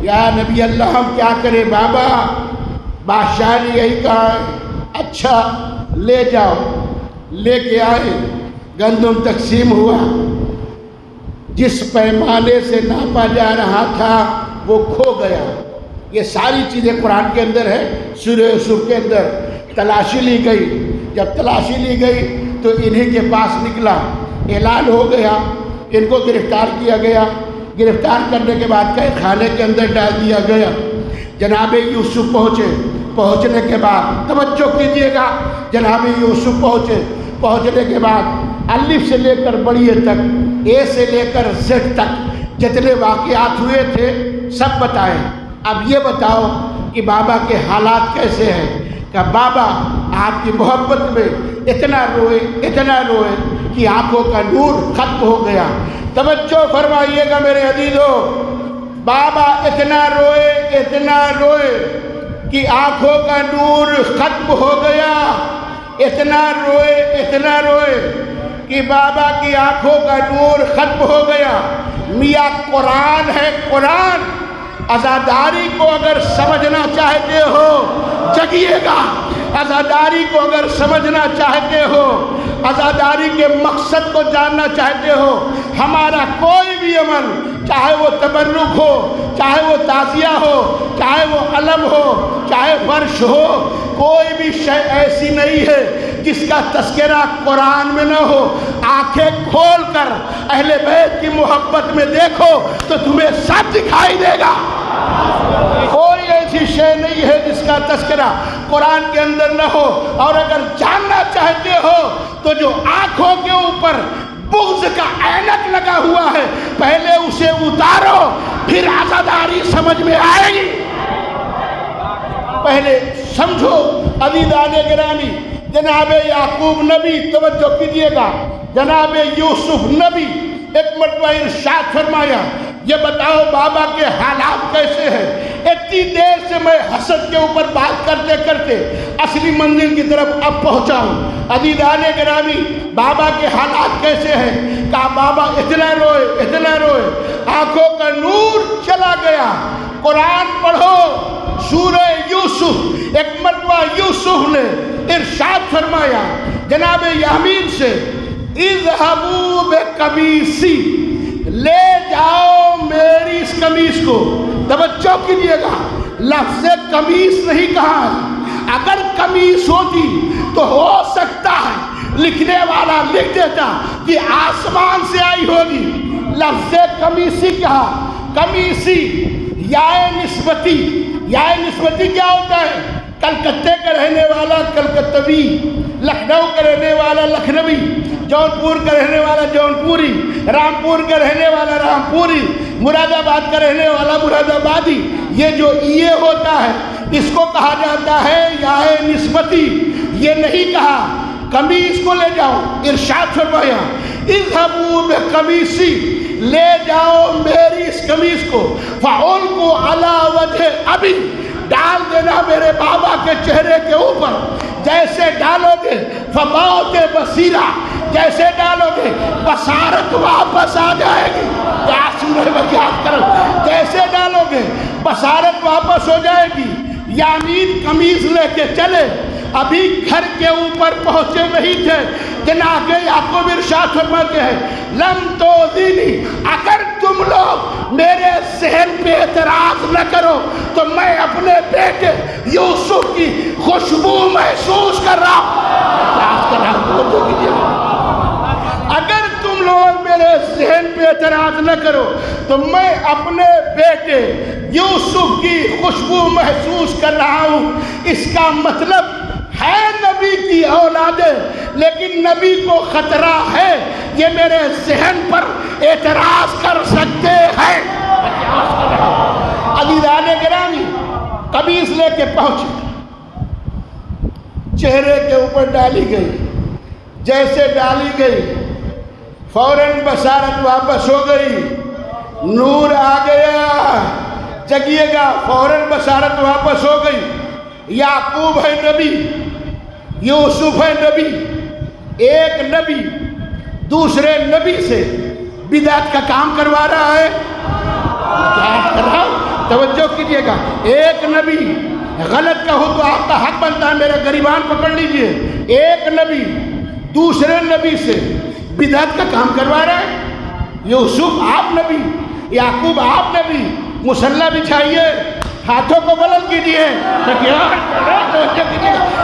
یا نبی اللہ ہم کیا کریں بابا، بادشاہ نے یہی کہا ہے، اچھا لے جاؤ۔ لے کے آئے، گندم تقسیم ہوا، جس پیمانے سے ناپا جا رہا تھا وہ کھو گیا۔ یہ ساری چیزیں قرآن کے اندر ہے، سورہ یوسف کے اندر۔ تلاشی لی گئی، جب تلاشی لی گئی تو انہی کے پاس نکلا، اعلان ہو گیا، ان کو گرفتار کیا گیا۔ گرفتار کرنے کے بعد کئی خانے کے اندر ڈال دیا گیا۔ جناب یوسف پہنچنے کے بعد توجہ کیجئے گا، جناب یوسف پہنچنے کے بعد الف سے لے کر بڑیے تک، اے سے لے کر زیڈ تک جتنے واقعات ہوئے تھے سب بتائے۔ اب یہ بتاؤ کہ بابا کے حالات کیسے ہیں؟ کہ بابا آپ کی محبت میں اتنا روئے کہ آنکھوں کا نور ختم ہو گیا۔ توجہ فرمائیے گا میرے عزیزو، بابا اتنا روئے کہ آنکھوں کا نور ختم ہو گیا، اتنا روئے کہ بابا کی آنکھوں کا نور ختم ہو گیا۔ میاں قرآن ہے، قرآن۔ عزاداری کو اگر سمجھنا چاہتے ہو جگیے گا، عزاداری کو اگر سمجھنا چاہتے ہو، عزاداری کے مقصد کو جاننا چاہتے ہو، ہمارا کوئی بھی عمل، چاہے وہ تبرک ہو، چاہے وہ تعزیہ ہو، چاہے وہ علم ہو، چاہے فرش ہو، کوئی بھی شے ایسی نہیں ہے جس کا تذکرہ قرآن میں نہ ہو۔ آنکھیں کھول کر اہل بیت کی محبت میں دیکھو تو تمہیں سب دکھائی دے گا۔ کوئی ایسی شے نہیں ہے جس کا تذکرہ قرآن کے اندر نہ ہو، اور اگر جاننا چاہتے ہو تو جو آنکھوں کے اوپر بغض کا عینک لگا ہوا ہے پہلے اسے اتارو، پھر عزاداری سمجھ میں آئے گی۔ پہلے سمجھو عزیزان گرامی، جناب یعقوب نبی، توجہ کیجئے گا، جناب یوسف نبی ایک مرتبہ ارشاد فرمایا یہ بتاؤ بابا کے حالات کیسے ہیں؟ اتنی دیر سے میں حسد کے اوپر بات کرتے کرتے اصلی منزل کی طرف اب پہنچا ہوں۔ عزیزان گرامی، بابا کے حالات کیسے ہیں؟ کہا بابا اتنا روئے، آنکھوں کا نور چلا گیا۔ قرآن پڑھو، سورہ یوسف، ایک مرتبہ یوسف نے ارشاد فرمایا جناب یامین سے، اذهبوا بقمیصی، لے جاؤ میری اس قمیص کو۔ توجہ کیجئے گا، لفظ قمیص نہیں کہا ہے، اگر قمیص ہوتی تو ہو سکتا ہے لکھنے والا لکھ دیتا کہ آسمان سے آئی ہوگی۔ لفظ قمیصی کہا، قمیصی، یا نسبتی کیا ہوتا ہے؟ کلکتے کا رہنے والا کلکتوی، لکھنؤ کا رہنے والا لکھنوی، جونپور کا رہنے والا جونپوری، رامپور کا رہنے والا رامپوری، مراد آباد کا رہنے والا مراد آبادی۔ یہ جو یہ ہوتا ہے اس کو کہا جاتا ہے یا نسبتی۔ یہ نہیں کہا قمیص کو لے جاؤ، ارشاد فرمایا اذهبوا بقمیصی، لے جاؤ میری اس قمیص کو، فَعُلْقُوا عَلَى وَجْهِ أَبِي، ڈال دینا میرے بابا کے چہرے کے اوپر۔ جیسے ڈالو گے فَبَعْتِ بَصِيرًا، جیسے ڈالو گے بصارت واپس آ جائے گی۔ کیا سن رہے وجیات کرو، جیسے ڈالو گے بصارت واپس ہو جائے گی۔ یامین قمیض لے کے چلے، ابھی گھر کے اوپر پہنچے نہیں تھے، جناب یعقوب ارشاد فرماتے ہیں لم تؤذنی، اگر تم لوگ میرے ذہن پہ اعتراض نہ کرو تو میں اپنے بیٹے یوسف کی خوشبو محسوس کر رہا ہوں۔ اگر تم لوگ میرے ذہن پہ اعتراض نہ کرو تو میں اپنے بیٹے یوسف کی خوشبو محسوس کر رہا ہوں۔ اس کا مطلب ہے نبی کی اولادیں، لیکن نبی کو خطرہ ہے یہ میرے ذہن پر اعتراض کر سکتے ہیں۔ عزیزان گرامی، قمیص لے کے پہنچے، چہرے کے اوپر ڈالی گئی، جیسے ڈالی گئی فوراً بصارت واپس ہو گئی، نور آ گیا۔ جگیے گا، فوراً بصارت واپس ہو گئی۔ یعقوب ہے نبی، یوسف ہے نبی، ایک نبی دوسرے نبی سے بدعت کا کام کروا رہا ہے۔ کیا کر رہا ہوں؟ توجہ کیجئے گا، ایک نبی غلط کہو تو آپ کا حق بنتا ہے، میرے گریبان پکڑ لیجئے، ایک نبی دوسرے نبی سے بدعت کا کام کروا رہا ہے۔ یوسف آپ نبی، یعقوب آپ نبی، مصلی بچھائیے، ہاتھوں کو بلند کیجئے،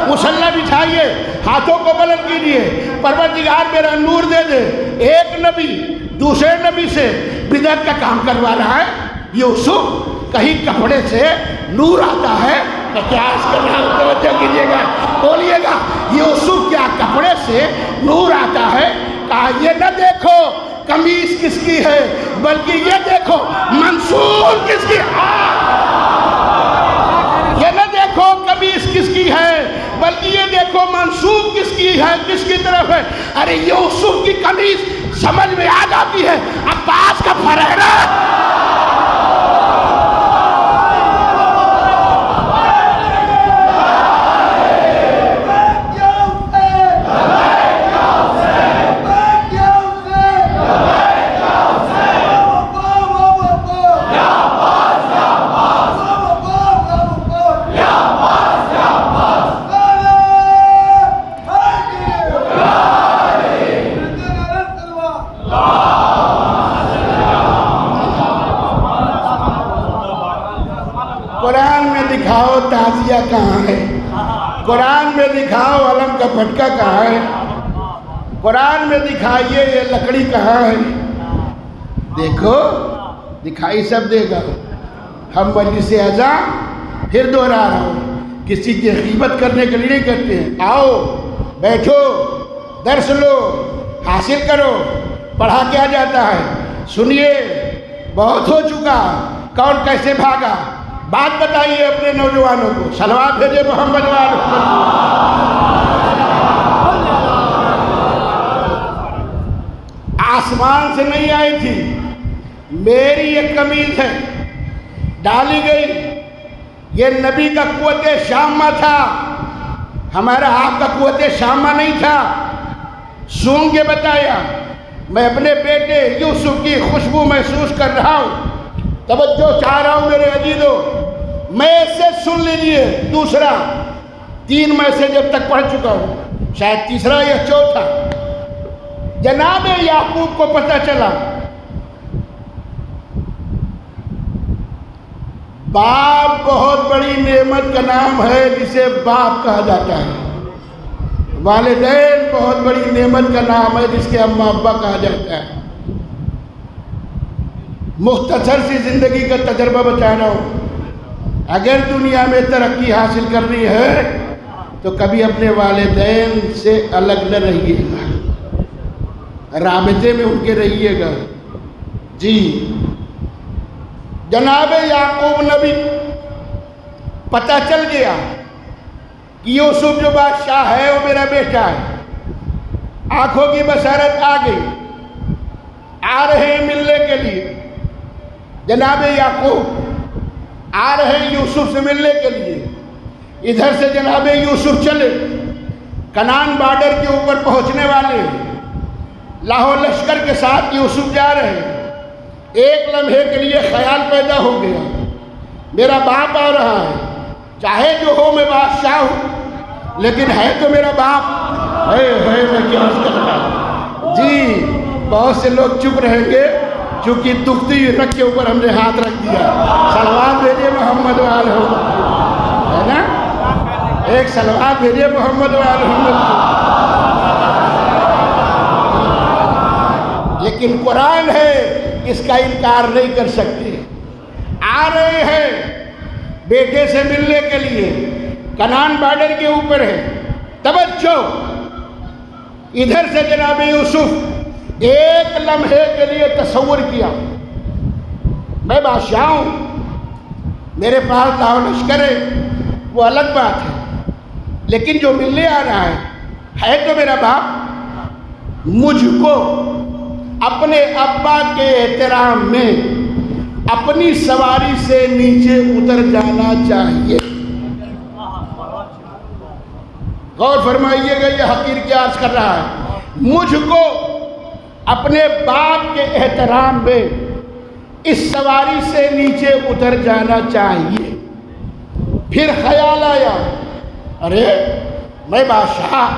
مصلی بچھائیے، ہاتھوں کو بلند کیجئے، پروردگار میرا نور دے دے۔ ایک نبی دوسرے نبی سے بدعت کا کام کروا رہا ہے۔ یوسف کہیں کپڑے سے نور آتا ہے تو کیا اس کا نام توجہ کیجئے گا، بولیے گا، یوسف کیا کپڑے سے نور آتا ہے؟ کہا یہ نہ دیکھو قمیص کس کی ہے، بلکہ یہ دیکھو منصور کس کی ہے۔ یہ نہ دیکھو قمیص کس کی ہے، بلکہ یہ دیکھو منصوب کس کی ہے، کس کی طرف ہے۔ ارے یوسف کی قمیص سمجھ میں آ جاتی ہے، عباس کا فرہرہ تعزیہ کہاں ہے، قرآن میں دکھاؤ علم کا پھٹکا کہاں ہے، قرآن میں دکھائیے یہ لکڑی کہاں ہے۔ دیکھو دکھائی سب دے گا۔ ہم مجلس اعزاں پھر دوہرا رہا ہوں، کسی کی غیبت کرنے کے لیے نہیں کرتے ہیں۔ آؤ بیٹھو، درس لو، حاصل کرو، پڑھا کیا جاتا ہے، سنیے، بہت ہو چکا، کون کیسے بھاگا، بات بتائیے اپنے نوجوانوں کو۔ صلوات بھیجے محمد والے۔ آسمان سے نہیں آئی تھی، میری یہ قمیض ہے، ڈالی گئی، یہ نبی کا قوت شامہ تھا، ہمارا آپ کا قوت شامہ نہیں تھا۔ سونگ کے بتایا، میں اپنے بیٹے یوسف کی خوشبو محسوس کر رہا ہوں۔ توجہ چاہ رہا ہوں میرے عزیزو، میسیج سن لیجئے۔ دوسرا 3 میسیج اب تک پڑھ چکا ہوں، شاید تیسرا یا چوتھا۔ جناب یعقوب کو پتہ چلا باپ بہت بڑی نعمت کا نام ہے جسے باپ کہا جاتا ہے، والدین بہت بڑی نعمت کا نام ہے جس کے اماں ابا کہا جاتا ہے۔ مختصر سی زندگی کا تجربہ بتا رہا ہوں، اگر دنیا میں ترقی حاصل کرنی ہے تو کبھی اپنے والدین سے الگ نہ رہیے گا، رابطے میں ان کے رہیے گا۔ جی جناب یعقوب نبی پتہ چل گیا کہ یوسف جو بادشاہ ہے وہ میرا بیٹا ہے، آنکھوں کی بصارت آ گئی، آ رہے ہیں ملنے کے لیے۔ جناب یعقوب آ رہے ہیں یوسف سے ملنے کے لیے۔ ادھر سے جناب یوسف چلے، کنعان بارڈر کے اوپر پہنچنے والے، لاہور لشکر کے ساتھ یوسف جا رہے ہیں۔ ایک لمحے کے لیے خیال پیدا ہو گیا، میرا باپ آ رہا ہے، چاہے جو ہو میں بادشاہ ہوں لیکن ہے تو میرا باپ ہے میں کیا عرض کر رہا ہوں۔ جی بہت سے لوگ چپ رہیں گے چونکہ دکھتی رکھ کے اوپر ہم نے ہاتھ رکھ دیا۔ صلوات بھیجئے محمد وآلہ ہے نا، ایک صلوات بھیجئے محمد وآلہ۔ لیکن قرآن ہے، اس کا انکار نہیں کر سکتے۔ آ رہے ہیں بیٹے سے ملنے کے لیے، کنعان بارڈر کے اوپر ہے۔ توجہ، ادھر سے جناب یوسف ایک لمحے کے لیے تصور کیا، میں بادشاہ ہوں، میرے پاس لاہور لشکر ہے، وہ الگ بات ہے، لیکن جو ملنے آ رہا ہے تو میرا باپ، مجھ کو اپنے ابا کے احترام میں اپنی سواری سے نیچے اتر جانا چاہیے۔ غور فرمائیے گا، یہ حقیر کیا عرض کر رہا ہے، مجھ کو اپنے باپ کے احترام میں اس سواری سے نیچے اتر جانا چاہیے۔ پھر خیال آیا، ارے میں بادشاہ،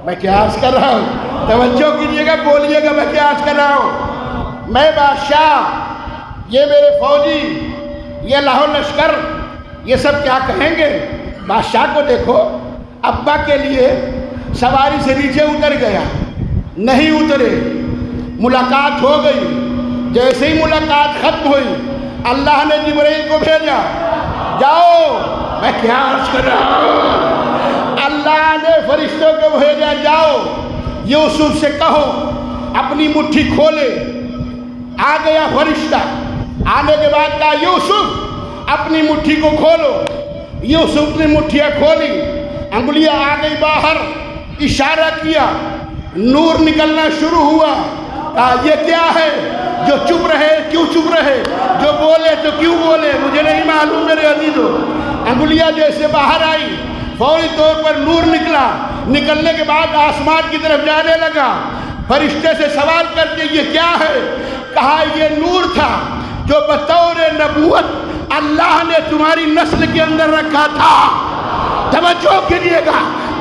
میں کیا عرض کر رہا ہوں، توجہ کیجیے گا، بولیے گا میں کیا عرض کر رہا ہوں، میں بادشاہ، یہ میرے فوجی، یہ لاہور لشکر، یہ سب کیا کہیں گے؟ بادشاہ کو دیکھو، ابا کے لیے سواری سے نیچے اتر گیا، نہیں اترے، ملاقات ہو گئی، جیسے ہی ملاقات ختم ہوئی اللہ نے جبرائیل کو بھیجا، جاؤ، میں کیا عرض کر رہا ہوں، اللہ نے فرشتوں کو بھیجا، جاؤ یوسف سے کہو اپنی مٹھی کھولے۔ آ گیا فرشتہ، آنے کے بعد کہا یوسف اپنی مٹھی کو کھولو، یوسف نے مٹھیاں کھولی، انگلیاں آ گئی باہر، اشارہ کیا، نور نکلنا شروع ہوا، کہا یہ کیا ہے، جو چپ رہے کیوں چپ رہے، جو بولے تو کیوں بولے، مجھے نہیں معلوم میرے عزیزو۔ انگلیاں جیسے باہر آئی، فوری طور پر نور نکلا، نکلنے کے بعد آسمان کی طرف جانے لگا، فرشتے سے سوال کرتے یہ کیا ہے، کہا یہ نور تھا جو بطور نبوت اللہ نے تمہاری نسل کے اندر رکھا تھا۔ توجہ کیجیے گا،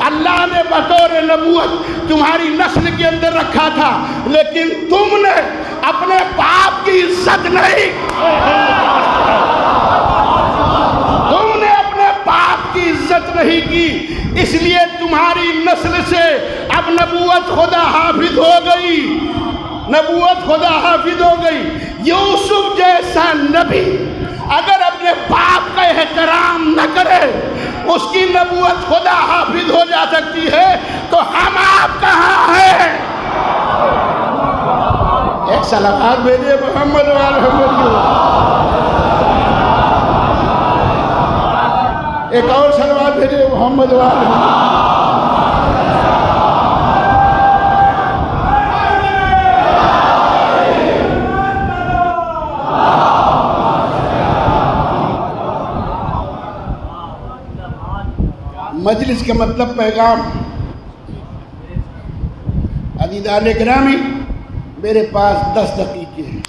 اللہ نے بطور نبوت تمہاری نسل کے اندر رکھا تھا، لیکن تم نے اپنے باپ کی عزت نہیں، تم نے اپنے باپ کی عزت نہیں کی، اس لیے تمہاری نسل سے اب نبوت خدا حافظ ہو گئی، نبوت خدا حافظ ہو گئی۔ یوسف جیسا نبی اگر اپنے باپ کا احترام نہ کرے، اس کی نبوت خدا حافظ ہو جا سکتی ہے، تو ہم آپ کہاں ہیں؟ ایک صلوات بھیجئے محمد وآل محمد، ایک اور صلوات بھیجئے محمد وآل محمد۔ مجلس کا مطلب پیغام۔ عزیزان گرامی، میرے پاس 10 دقیقے ہیں،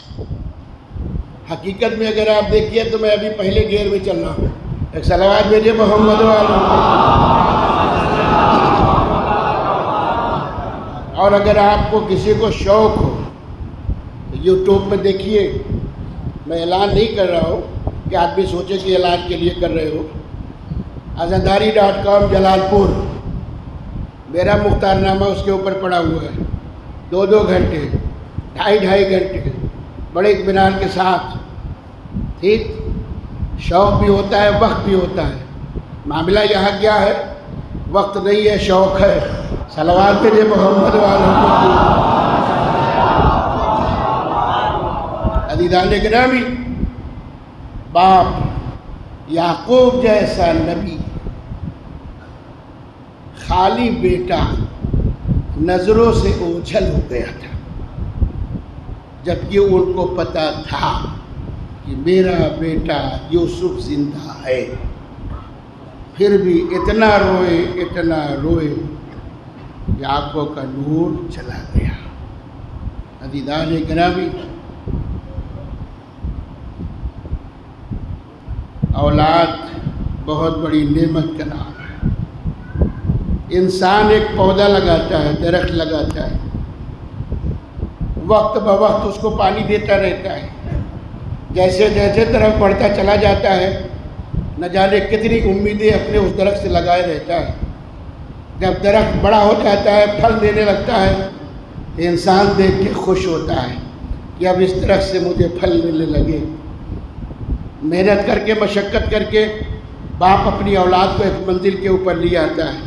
حقیقت میں اگر آپ دیکھیے تو میں ابھی پہلے گیئر میں چل رہا ہوں۔ ایک صلوات بھیجئے محمد وآلہ۔ اور اگر آپ کو کسی کو شوق ہو تو یوٹیوب پہ دیکھیے، میں اعلان نہیں کر رہا ہوں کہ آدمی سوچے کہ اعلان کے لیے کر رہے ہو، azandari.com جلال پور، میرا مختار نامہ اس کے اوپر پڑا ہوا ہے، 2 گھنٹے، 2.5 گھنٹے، بڑے اطمینان کے ساتھ، ٹھیک، شوق بھی ہوتا ہے، وقت بھی ہوتا ہے، معاملہ یہاں کیا ہے، وقت نہیں ہے، شوق ہے۔ صلوات پہ محمد وآلہ محمد۔ عزیزان گرامی، باپ یعقوب جیسا نبی، خالی بیٹا نظروں سے اوجھل ہو گیا تھا، جبکہ ان کو پتا تھا کہ میرا بیٹا یوسف زندہ ہے، پھر بھی اتنا روئے کہ آنکھوں کا نور چلا گیا۔ عزیزان گرامی، اولاد بہت بڑی نعمت کا نام ہے۔ انسان ایک پودا لگاتا ہے، درخت لگاتا ہے، وقت بوقت اس کو پانی دیتا رہتا ہے، جیسے جیسے درخت بڑھتا چلا جاتا ہے، نہ جانے کتنی امیدیں اپنے اس درخت سے لگائے رہتا ہے۔ جب درخت بڑا ہو جاتا ہے، پھل دینے لگتا ہے، انسان دیکھ کے خوش ہوتا ہے کہ اب اس درخت سے مجھے پھل ملنے لگے۔ محنت کر کے، مشقت کر کے باپ اپنی اولاد کو ایک منزل کے اوپر لے آتا ہے،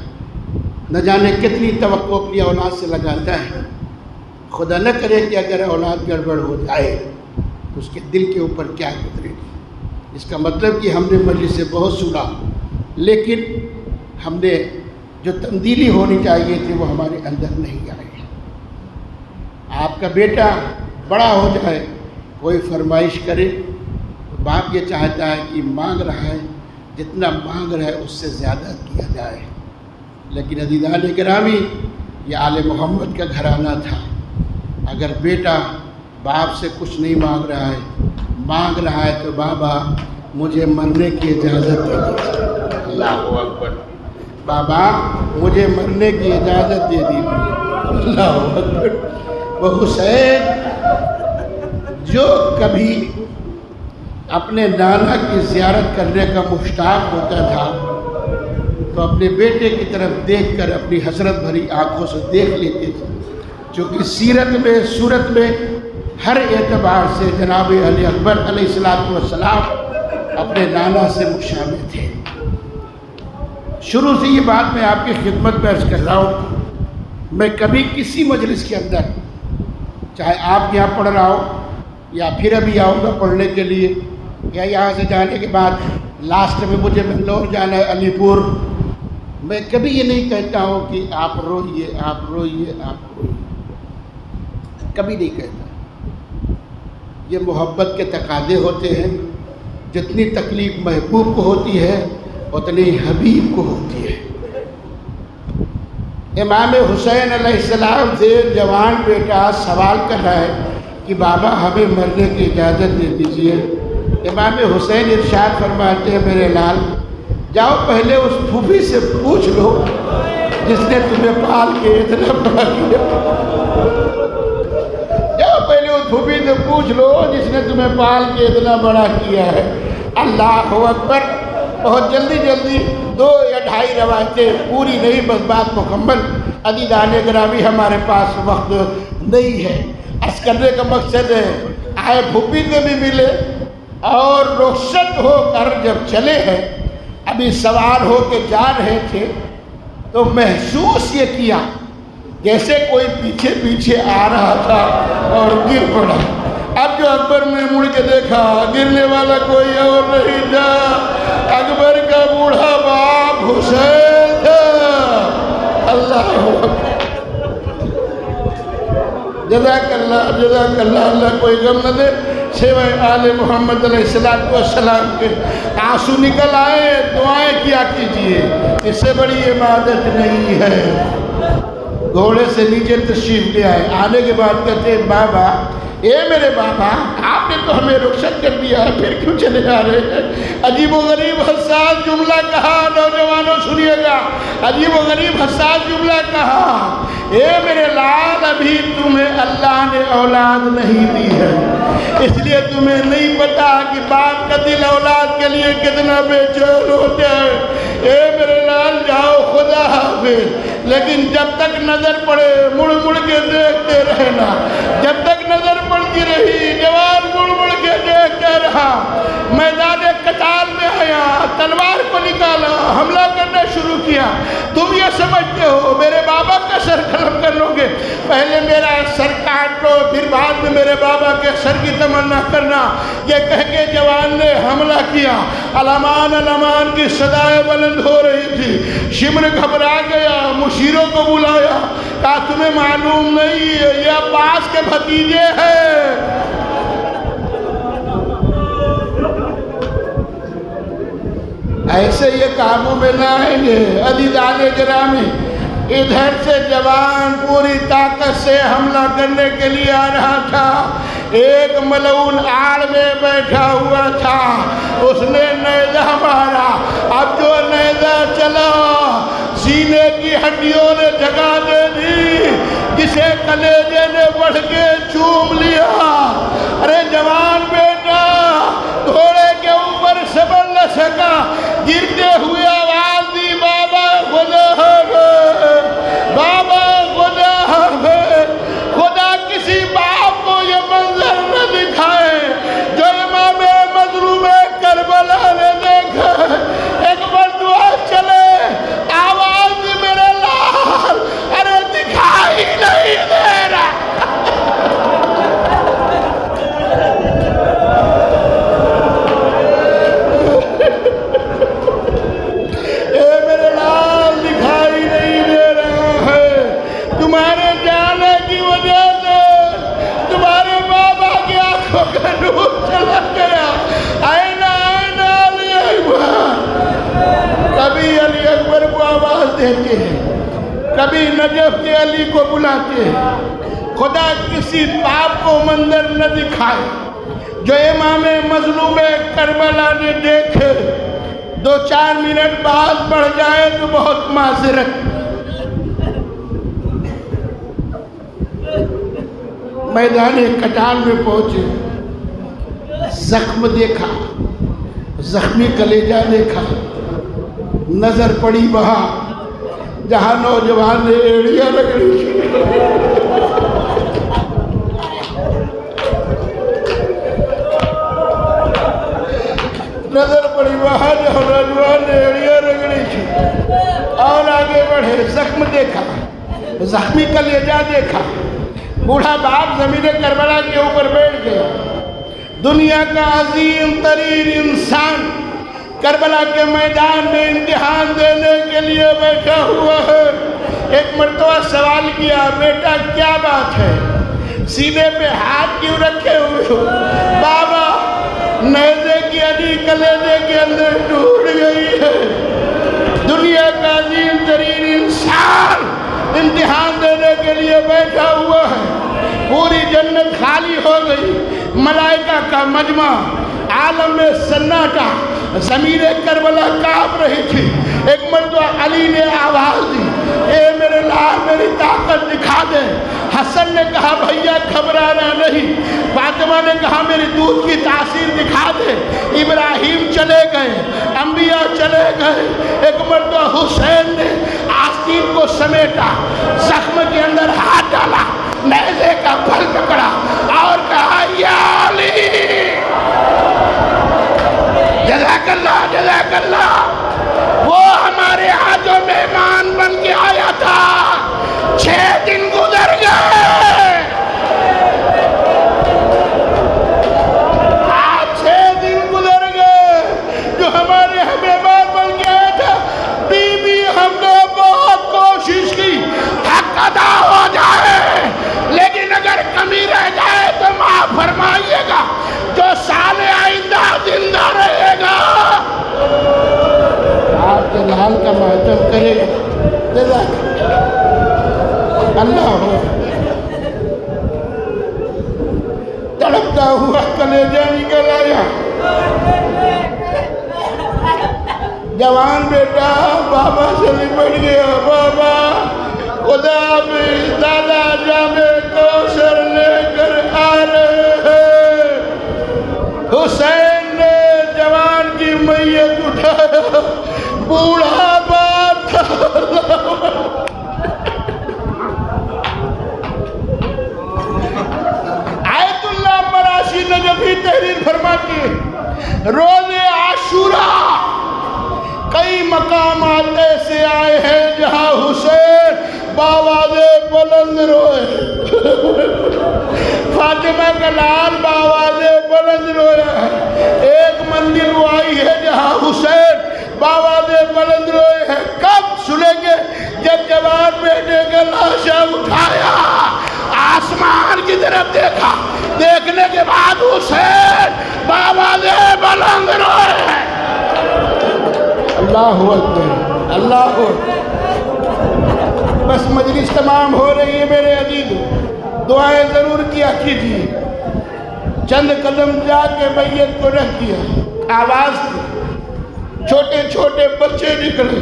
نہ جانے کتنی توقع اپنی اولاد سے لگاتا ہے۔ خدا نہ کرے کہ اگر اولاد گڑبڑ ہو جائے تو اس کے دل کے اوپر کیا گزرے گی۔ اس کا مطلب کہ ہم نے مجلس سے بہت سنا، لیکن ہم نے جو تبدیلی ہونی چاہیے تھی وہ ہمارے اندر نہیں آئی۔ آپ کا بیٹا بڑا ہو جائے، کوئی فرمائش کرے، باپ یہ چاہتا ہے کہ مانگ رہا ہے، جتنا مانگ رہا ہے اس سے زیادہ کیا جائے۔ لیکن عزیزان گرامی، یہ آل محمد کا گھرانہ تھا۔ اگر بیٹا باپ سے کچھ نہیں مانگ رہا ہے، مانگ رہا ہے تو بابا مجھے مرنے کی اجازت دے دیجیے۔ اللہ اکبر، بابا مجھے مرنے کی اجازت دے دیجیے۔ اللہ اکبر۔ وہ حسین جو کبھی اپنے نانا کی زیارت کرنے کا مشتاق ہوتا تھا تو اپنے بیٹے کی طرف دیکھ کر اپنی حسرت بھری آنکھوں سے دیکھ لیتے تھے، چونکہ سیرت میں صورت میں ہر اعتبار سے جناب علی اکبر علیہ السلام اپنے نانا سے مشابہ تھے۔ شروع سے یہ بات میں آپ کی خدمت میں عرض کر رہا ہوں، میں کبھی کسی مجلس کے اندر، چاہے آپ یہاں پڑھ رہا ہوں یا پھر ابھی آؤں گا پڑھنے کے لیے، یا یہاں سے جانے کے بعد لاسٹ میں مجھے بنگلور جانا ہے، علی پور، میں کبھی یہ نہیں کہتا ہوں کہ آپ روئیے، آپ روئیے، آپ روئیے، کبھی نہیں کہتا۔ یہ محبت کے تقاضے ہوتے ہیں، جتنی تکلیف محبوب کو ہوتی ہے اتنی حبیب کو ہوتی ہے۔ امام حسین علیہ السلام سے جوان بیٹا سوال کر رہا ہے کہ بابا ہمیں مرنے کی اجازت دے دیجئے۔ امام حسین ارشاد فرماتے ہیں میرے لال، جاؤ پہلے اس پھوپھی سے پوچھ لو جس نے تمہیں پال کے اتنا بڑا کیا۔ جاؤ پہلے اس پھوپھی سے پوچھ لو جس نے تمہیں پال کے اتنا بڑا کیا ہے۔ اللہ اکبر۔ بہت جلدی جلدی 2 یا 2.5 روایتیں پوری نہیں، بس بات مکمل۔ عزیزان گرامی ہمارے پاس وقت نہیں ہے، عرض کرنے کا مقصد ہے آئے پھوپھی سے بھی ملے اور رخصت ہو کر جب چلے ہیں، ابھی سوار ہو کے جا رہے تھے تو محسوس یہ کیا جیسے کوئی پیچھے پیچھے آ رہا تھا اور گر پڑا۔ اب جو اکبر نے مڑ کے دیکھا، گرنے والا کوئی اور نہیں تھا، اکبر کا بوڑھا باپ حسین تھا۔ اللہ جزاک اللہ، جزاک اللہ، اللہ کوئی غم نہ دے سوائے آل محمد علیہ السلام کے۔ آنسو نکل آئے، دعائیں کیا کیجئے، اس سے بڑی عبادت نہیں ہے۔ گھوڑے سے نیچے تشریف لے آئے، آنے کے بعد کہتے ہیں بابا، اے میرے بابا، آپ نے تو ہمیں رخصت کر دیا ہے، پھر کیوں چلے جا رہے ہیں؟ عجیب و غریب حساس جملہ کہا، نوجوانوں سنیے گا، عجیب و غریب حساس جملہ کہا، اے میرے لال، ابھی تمہیں اللہ نے اولاد نہیں دی ہے، اس لیے تمہیں نہیں پتا کہ باپ کا دل اولاد کے لیے کتنا بے چین ہوتا ہے۔ اے میرے لال جاؤ، خدا حافظ، لیکن جب تک نظر پڑے مڑ مڑ کے دیکھتے رہنا۔ جب تک نظر پڑتی رہی، جوان مڑ مڑ کے دیکھتے رہا۔ میدان قتال میں آیا، تلوار کو نکالا، حملہ کرنا شروع کیا۔ تم یہ سمجھتے ہو میرے بابا کا سر قلم کر لو گے، پہلے میرا سر کاٹ لو، پھر بعد میں میرے بابا کے سر کی تمنا کرنا۔ یہ کہہ کے جوان نے حملہ کیا۔ الامان الامان کی صدائیں بلند ہو رہی تھی۔ شمر گھبرا گیا، مشیروں کو بلایا، کہا تمہیں معلوم نہیں ہے یہ عباس کے بھتیجے ہیں۔ ایسے یہ قابو میں نہ آئیں گے۔ عزیزان گرامی، ادھر سے جوان پوری طاقت سے حملہ کرنے کے لیے آ رہا تھا، ایک ملعون آڑ میں بیٹھا ہوا تھا، اس نے نیزہ مارا۔ اب جو نیزہ چلا، سینے کی ہڈیوں نے جگہ دے دی، جسے کلیجے نے بڑھ کے چوم لیا۔ ارے جوان بیٹا گھوڑے کے اوپر سبر نہ سکا، گرتے ہوئے آواز دی، بابا خدا حافظ، بابا خدا حافظ۔ خدا کسی باپ کو یہ منظر نہ دکھائے جو امام مظلوم کربلا نے دیکھا۔ ایک دعا چلے، آواز دی میرے لال، ارے دکھائی نہیں دے رہا۔ دیتے ہیں، کبھی نجف کے علی کو بلاتے ہیں۔ خدا کسی پاپ کو منظر نہ دکھائے جو امام مظلوم کربلا نے دیکھے، 2-4 منٹ بعد بڑھ جائے تو بہت معذرت۔ میدان قتال میں پہنچے، زخم دیکھا، زخمی کلیجہ دیکھا، نظر پڑی وہاں جہاں نوجوان نے ایڑیاں رگڑی۔ نظر پڑی وہاں جہاں نوجوان نے ایڑیاں رگڑی تھی، اور آگے بڑھے، زخم دیکھا، زخمی کلیجہ دیکھا۔ بوڑھا باپ زمین کربلا کے اوپر بیٹھ گیا۔ دنیا کا عظیم ترین انسان کربلا کے میدان میں امتحان دینے کے لیے بیٹھا ہوا ہے۔ ایک مرتبہ سوال کیا، بیٹا کیا بات ہے؟ سینے پہ ہاتھ کیوں رکھے ہوئے ہو؟ بابا نیزے کی اڈی کلیجے کے اندر ٹوٹ گئی ہے۔ دنیا کا عظیم ترین انسان امتحان دینے کے لیے بیٹھا ہوا ہے۔ پوری جنت خالی ہو گئی، ملائکہ کا مجمع، عالم میں سناٹا، زمین کربلا کانپ رہی تھی۔ ایک مرتبہ علی نے آواز دی، اے میرے لال میری طاقت دکھا دے۔ حسن نے کہا بھیا گھبرانا نہیں۔ فاطمہ نے کہا میری دودھ کی تاثیر دکھا دے۔ ابراہیم چلے گئے، انبیاء چلے گئے۔ ایک مرتبہ حسین نے آستین کو سمیٹا، زخم کے اندر ہاتھ ڈالا، نیزے کا پھل پکڑا اور کہا یا علی، جزاک اللہ جزاک اللہ۔ وہ ہمارے ہاں جو مہمان بن کے آیا تھا، 6 دن گزر گئے، آج 6 دن گزر گئے جو ہمارے ہاں مہمان بن کے آیا تھا۔ بی بی ہم نے بہت کوشش کی حق ادا ہو جائے، لیکن اگر کمی رہ جائے تو معاف فرمائیے گا، جو سال آئندہ زندہ رہے گا آپ کے لال کا ماتم کرے گا۔ جزاک اللہ ہو۔ تڑپتا ہوا کلیجہ نکل آیا۔ جوان بیٹا بابا سے لپٹ گیا، بابا خدا حافظ، دادا جامع کوثر لے کر آ رہے ہیں۔ حسین نے جوان کی میت اٹھایا، بوڑھا باپ تھا۔ آیت اللہ مراشی نجفی تحریر فرماتی ہے، روز عاشوراء کئی مقامات ایسے آئے ہیں جہاں حسین باواز بلند روئے۔ فاطمہ کا لال باواز بلند رویا ہے۔ ایک منزل وہ آئی ہے جہاں حسین باواز بلند روئے ہیں۔ کب سنیں گے؟ جب جوان بیٹے کا لاشا اٹھایا، آسمان کی طرف دیکھا، دیکھنے کے بعد حسین باواز بلند روئے ہیں۔ اللہ اکبر، اللہ اکبر۔ بس مجلس تمام ہو رہی ہے میرے عزیز، دعائیں ضرور کیا کیجیے۔ چند قدم جا کے میت کو رکھ دیا، آواز تھی، چھوٹے چھوٹے بچے نکلے،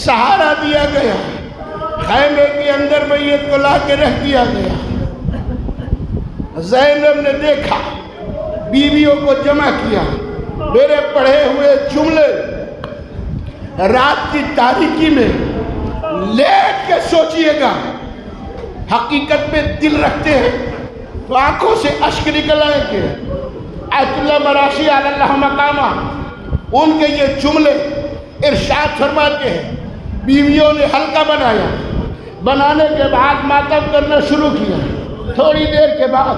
سہارا دیا گیا، خیمے کے اندر میت کو لا کے رکھ دیا گیا۔ زینب نے دیکھا، بیویوں کو جمع کیا، میرے پڑھے ہوئے جملے رات کی تاریکی میں لیٹ کے سوچئے گا، حقیقت میں دل رکھتے ہیں تو آنکھوں سے اشک نکل آئیں گے۔ آیت اللہ مراشی علی اللہ مقامہ ان کے یہ جملے ارشاد فرماتے ہیں، بیویوں نے حلقہ بنایا، بنانے کے بعد ماتم کرنا شروع کیا۔ تھوڑی دیر کے بعد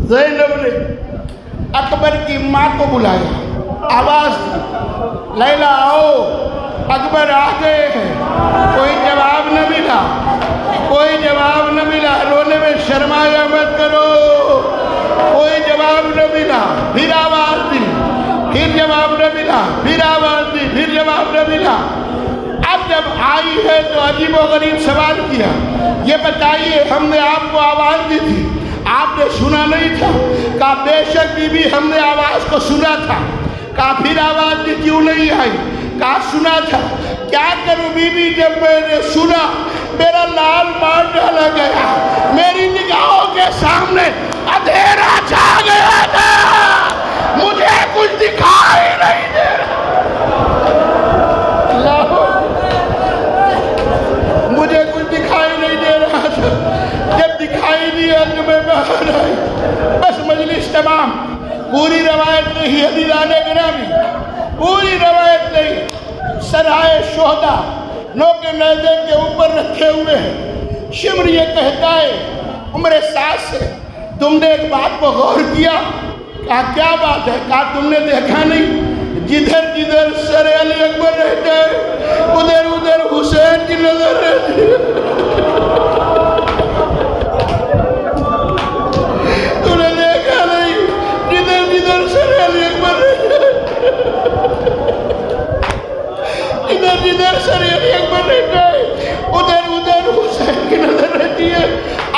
زینب نے اکبر کی ماں کو بلایا، آواز دی، لیلا آؤ، اکبر آ گئے ہیں۔ کوئی جواب نہ ملا، کوئی جواب نہ ملا۔ رونے میں شرمایا مت کرو، کوئی جواب نہ ملا۔ پھر آواز دی، پھر جواب نہ ملا، پھر آواز دی، پھر جواب نہ ملا۔ آپ جب آئی ہے تو عجیب و غریب سوال کیا، یہ بتائیے ہم نے آپ کو آواز دی تھی، آپ نے سنا نہیں تھا؟ کہا بے شک بی بی ہم نے آواز کو سنا تھا۔ کہا پھر آواز دی کیوں نہیں آئی؟ کہا سنا تھا۔ کیا کروں بی بی، جب میں نے سنا میرا لال مار ڈالا گیا، میری نگاہوں کے سامنے اندھیرا چھا گیا تھا، مجھے کچھ دکھائی نہیں دے مجھے کچھ دکھائی نہیں دے رہا تھا۔ جب دکھائی دیا تو میں باہر آئی، بس مجلس تمام۔ پوری روایت نہیں عزیزان گرامی، پوری روایت نہیں۔ سرائے شہداء نوک نیزے کے اوپر رکھے ہوئے ہیں۔ شمر یہ کہتا ہے عمر ساس سے، تم نے ایک بات کو غور کیا؟ کہا کیا بات ہے؟ کہا تم نے دیکھا نہیں جدھر جدھر سر علی اکبر رہتا ہے ادھر ادھر حسین کی نظر رہتی ہے؟ تم نے دیکھا نہیں جدھر جدھر سر علی اکبر رہتا ہے، جدھر جدھر سر علی اکبر رہتا ہے ادھر ادھر حسین کی نظر رہتی ہے۔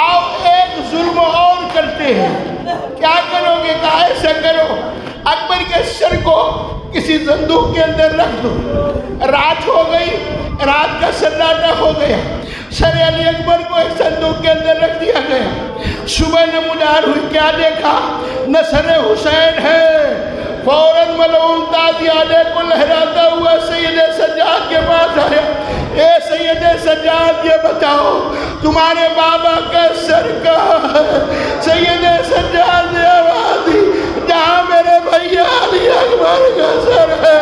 آؤ ایک ظلم اور کرتے ہیں، کیا کرو گے؟ کہا ایسا کرو، اکبر کے سر کو کسی صندوق کے اندر رکھ دو۔ رات ہو گئی، رات کا سناٹا ہو گیا، سر علی اکبر کو ایک صندوق کے اندر رکھ دیا گیا۔ صبح نمودار ہوئی، کیا دیکھا؟ نہ سر حسین ہے۔ فوراً ملعون تازیانے کو لہراتا ہوا سید سجاد کے پاس آیا، اے سید سجاد یہ بتاؤ تمہارے بابا کا سر کہاں ہے؟ سید سجاد نے آواز دی، جہاں میرے بھیا علی اکبر کا سر ہے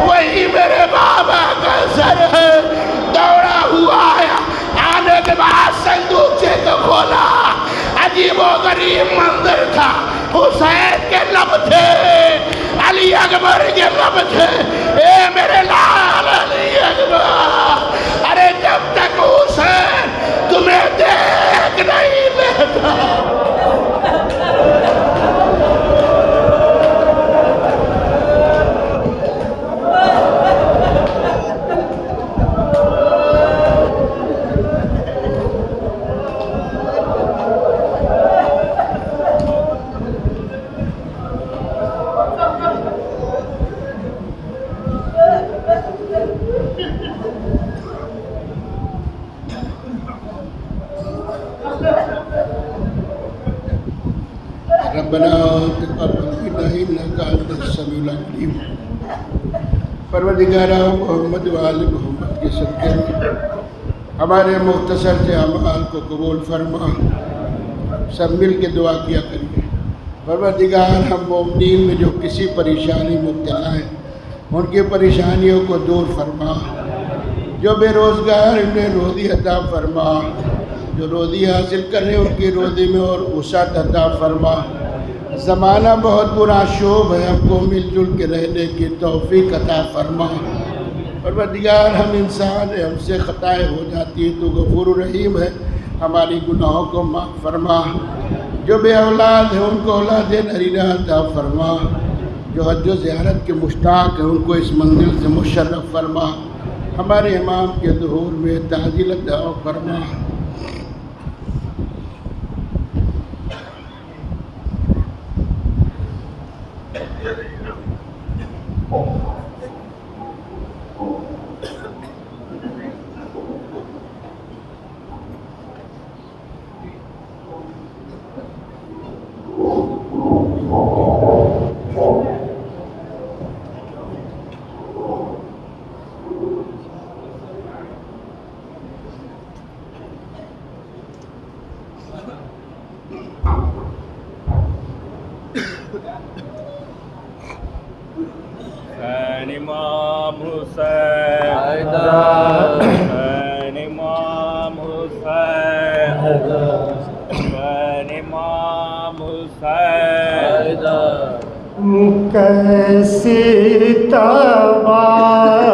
وہی میرے بابا کا سر ہے۔ دوڑا ہوا آیا، آنے کے بعد صندوق سے تو کھولا، عجیب و غریب منظر تھا۔ حسین کے لب تھے، علی اکبر کے لب تھے، اے میرے لال علی اکبر، ارے جب تک حسین تمہیں دیکھ نہیں لیتا۔ ربنا تقبل منا انك انت السميع العليم۔ پروردگارہ محمد و آل محمد کے صدقے میں ہمارے مختصر سے اعمال کو قبول فرما۔ سب مل کے دعا کیا کریے، پروردگار ہم مومنین میں جو کسی پریشانی مبتلا ہیں ان کی پریشانیوں کو دور فرما، جو بے روزگار انہیں روزی عطا فرما، جو روزی حاصل کر رہے ہیں ان کی روزی میں اور وسعت عطا فرما۔ زمانہ بہت برا شوب ہے، ہم کو مل جل کے رہنے کی توفیق عطا فرما۔ پروردگار ہم انسان ہیں، ہم سے خطائیں ہو جاتی ہیں، تو غفور الرحیم ہے، ہماری گناہوں کو معاف فرما۔ جو بے اولاد ہیں ان کو اولاد نرینہ عطا فرما، جو حج و زیارت کے مشتاق ہیں ان کو اس منزل سے مشرف فرما۔ ہمارے امام کے ظہور میں تعجیل عطا فرما۔ امام حسین حسین امام حسین حسین امام حسین کیسی تباہی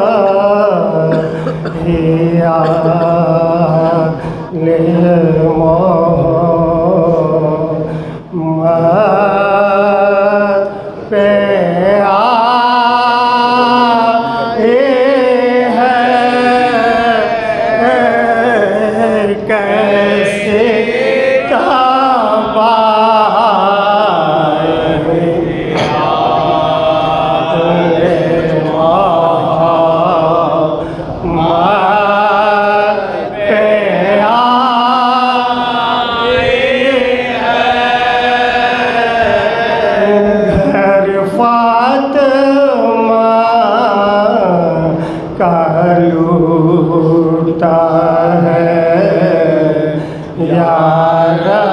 آل محمد پہ آئی ہے۔ فاطمہ کا لوٹتا ہے یا رب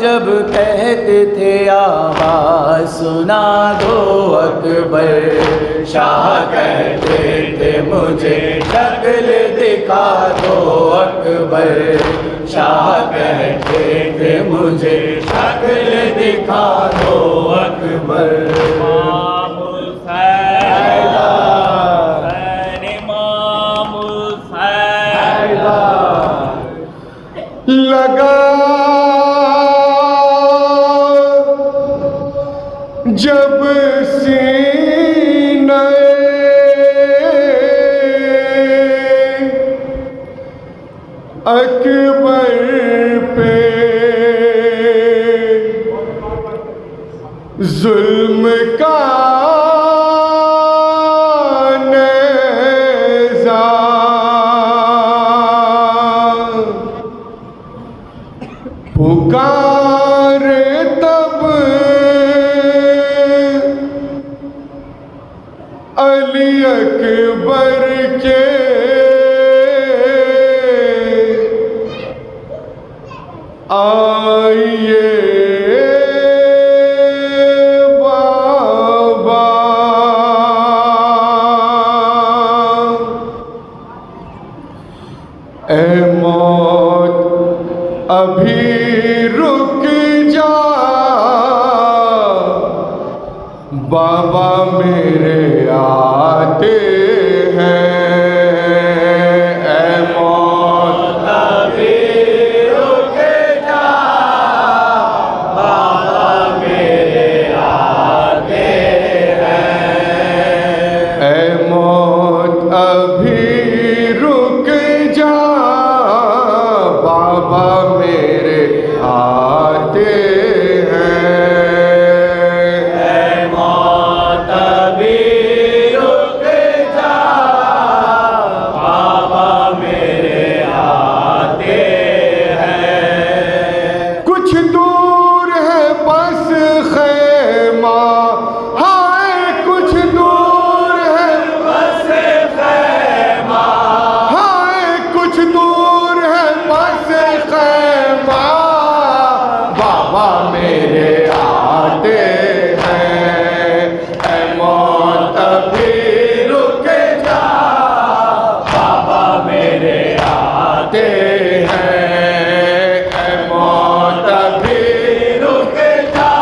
جب کہتے تھے آواز سنا دو اکبر، شاہ کہتے تھے مجھے شکل دکھا دو اکبر، شاہ کہتے تھے مجھے شکل دکھا دو اکبر۔ امام حسین، حسین امام حسین، لگا جب سینہ اکبر پہ ظلم کا نیزہ، پکار تب علی اکبر کے آئیے بابا، اے موت ابھی رک جا، بابا میرے آتے ہیں، اے موت ابھی رک جا، بابا میرے آتے ہیں، اے موت ابھی رک جا، بابا میرے آتے ہیں، اے موت ابھی رک جا، بابا میرے آتے ہیں۔ کچھ دور ہے بس خیمہ، ہائے کچھ دور ہے بس خیمہ، ہائے کچھ دور ہے بس خیمہ، بابا میرے آتے ہیں، اے موت ابھی رک جا، بابا میرے آتے ہیں، اے موت ابھی رک جا،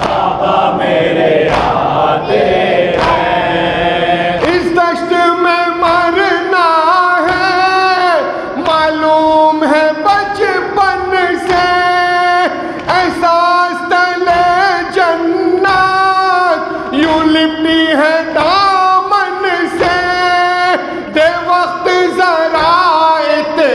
بابا میرے آتے ہیں۔ اس دشت میں مرنا ہے معلوم ہے بچپن سے، احساس تلے جنت یوں لپٹی ہے دامن سے، دے وقت ذرا اتنا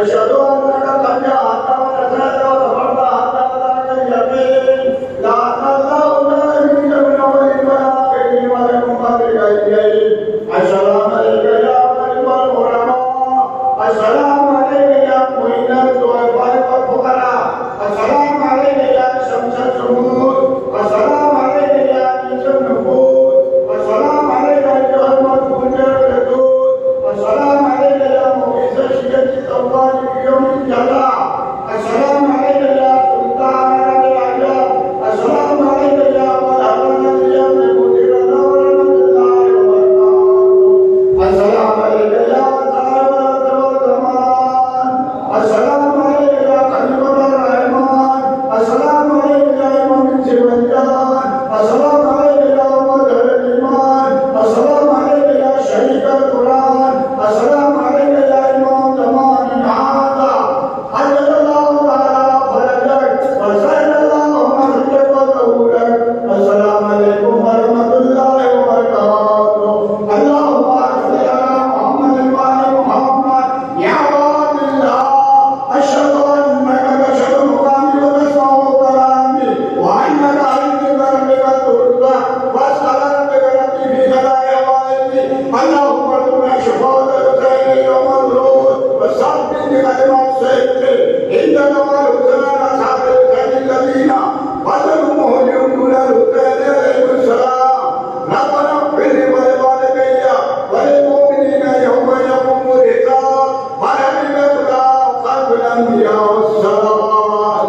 أشهد أنك قد جاءت ونزلت وسفرت حتى بلغك اليقين لا تزال من الأولين والآخرين ولكم قدرك الجليل. السلام عليك يا ملك الكرماء، السلام عليك يا معين الضعفاء والفقراء، السلام عليك يا شمس الشموس، السلام عليك يا نجم النفوس، السلام عليك أيها المدفون الردود، السلام عليك يا مغيث الشدة الطوال في يوم الجزاء، السلام عليك يا سلطان الأعيان، السلام عليك يا ملهم الذي مدير ورحمة الله وبركاته، السلام عليك يا صاحب الزمان، السلام عليك يا خليفة الرحمن، السلام عليك يا إمام الجان، السلام عليك يا مظهر الإيمان، السلام عليك يا شريك القرآن، السلام عليك يا إمام زمان هذا، أجل الله تعالى فرجك وسهل الله مخرجك وطهورك. السلام عليكم ورحمة الله وبركاته. اللهم صل على محمد وآل محمد. يا عباد الله، أشهد أنك تشهد مقامي وتسمع كلامي، وأنك عند ربك ترضى، وأسألك بربي في خلايا والدي. اللهم ارزقنا شفاء الحسين يوم الخروج، وثبت بكلمات سيدي عند نوال حسين أصحاب الحسين الذين بذلوا مهجهم دون الحسين عليه السلام. ربنا اغفر لي ولوالدي وللمؤمنين يوم يقوم الحساب. ونبي بهدى خلق الأنبياء والصلوات.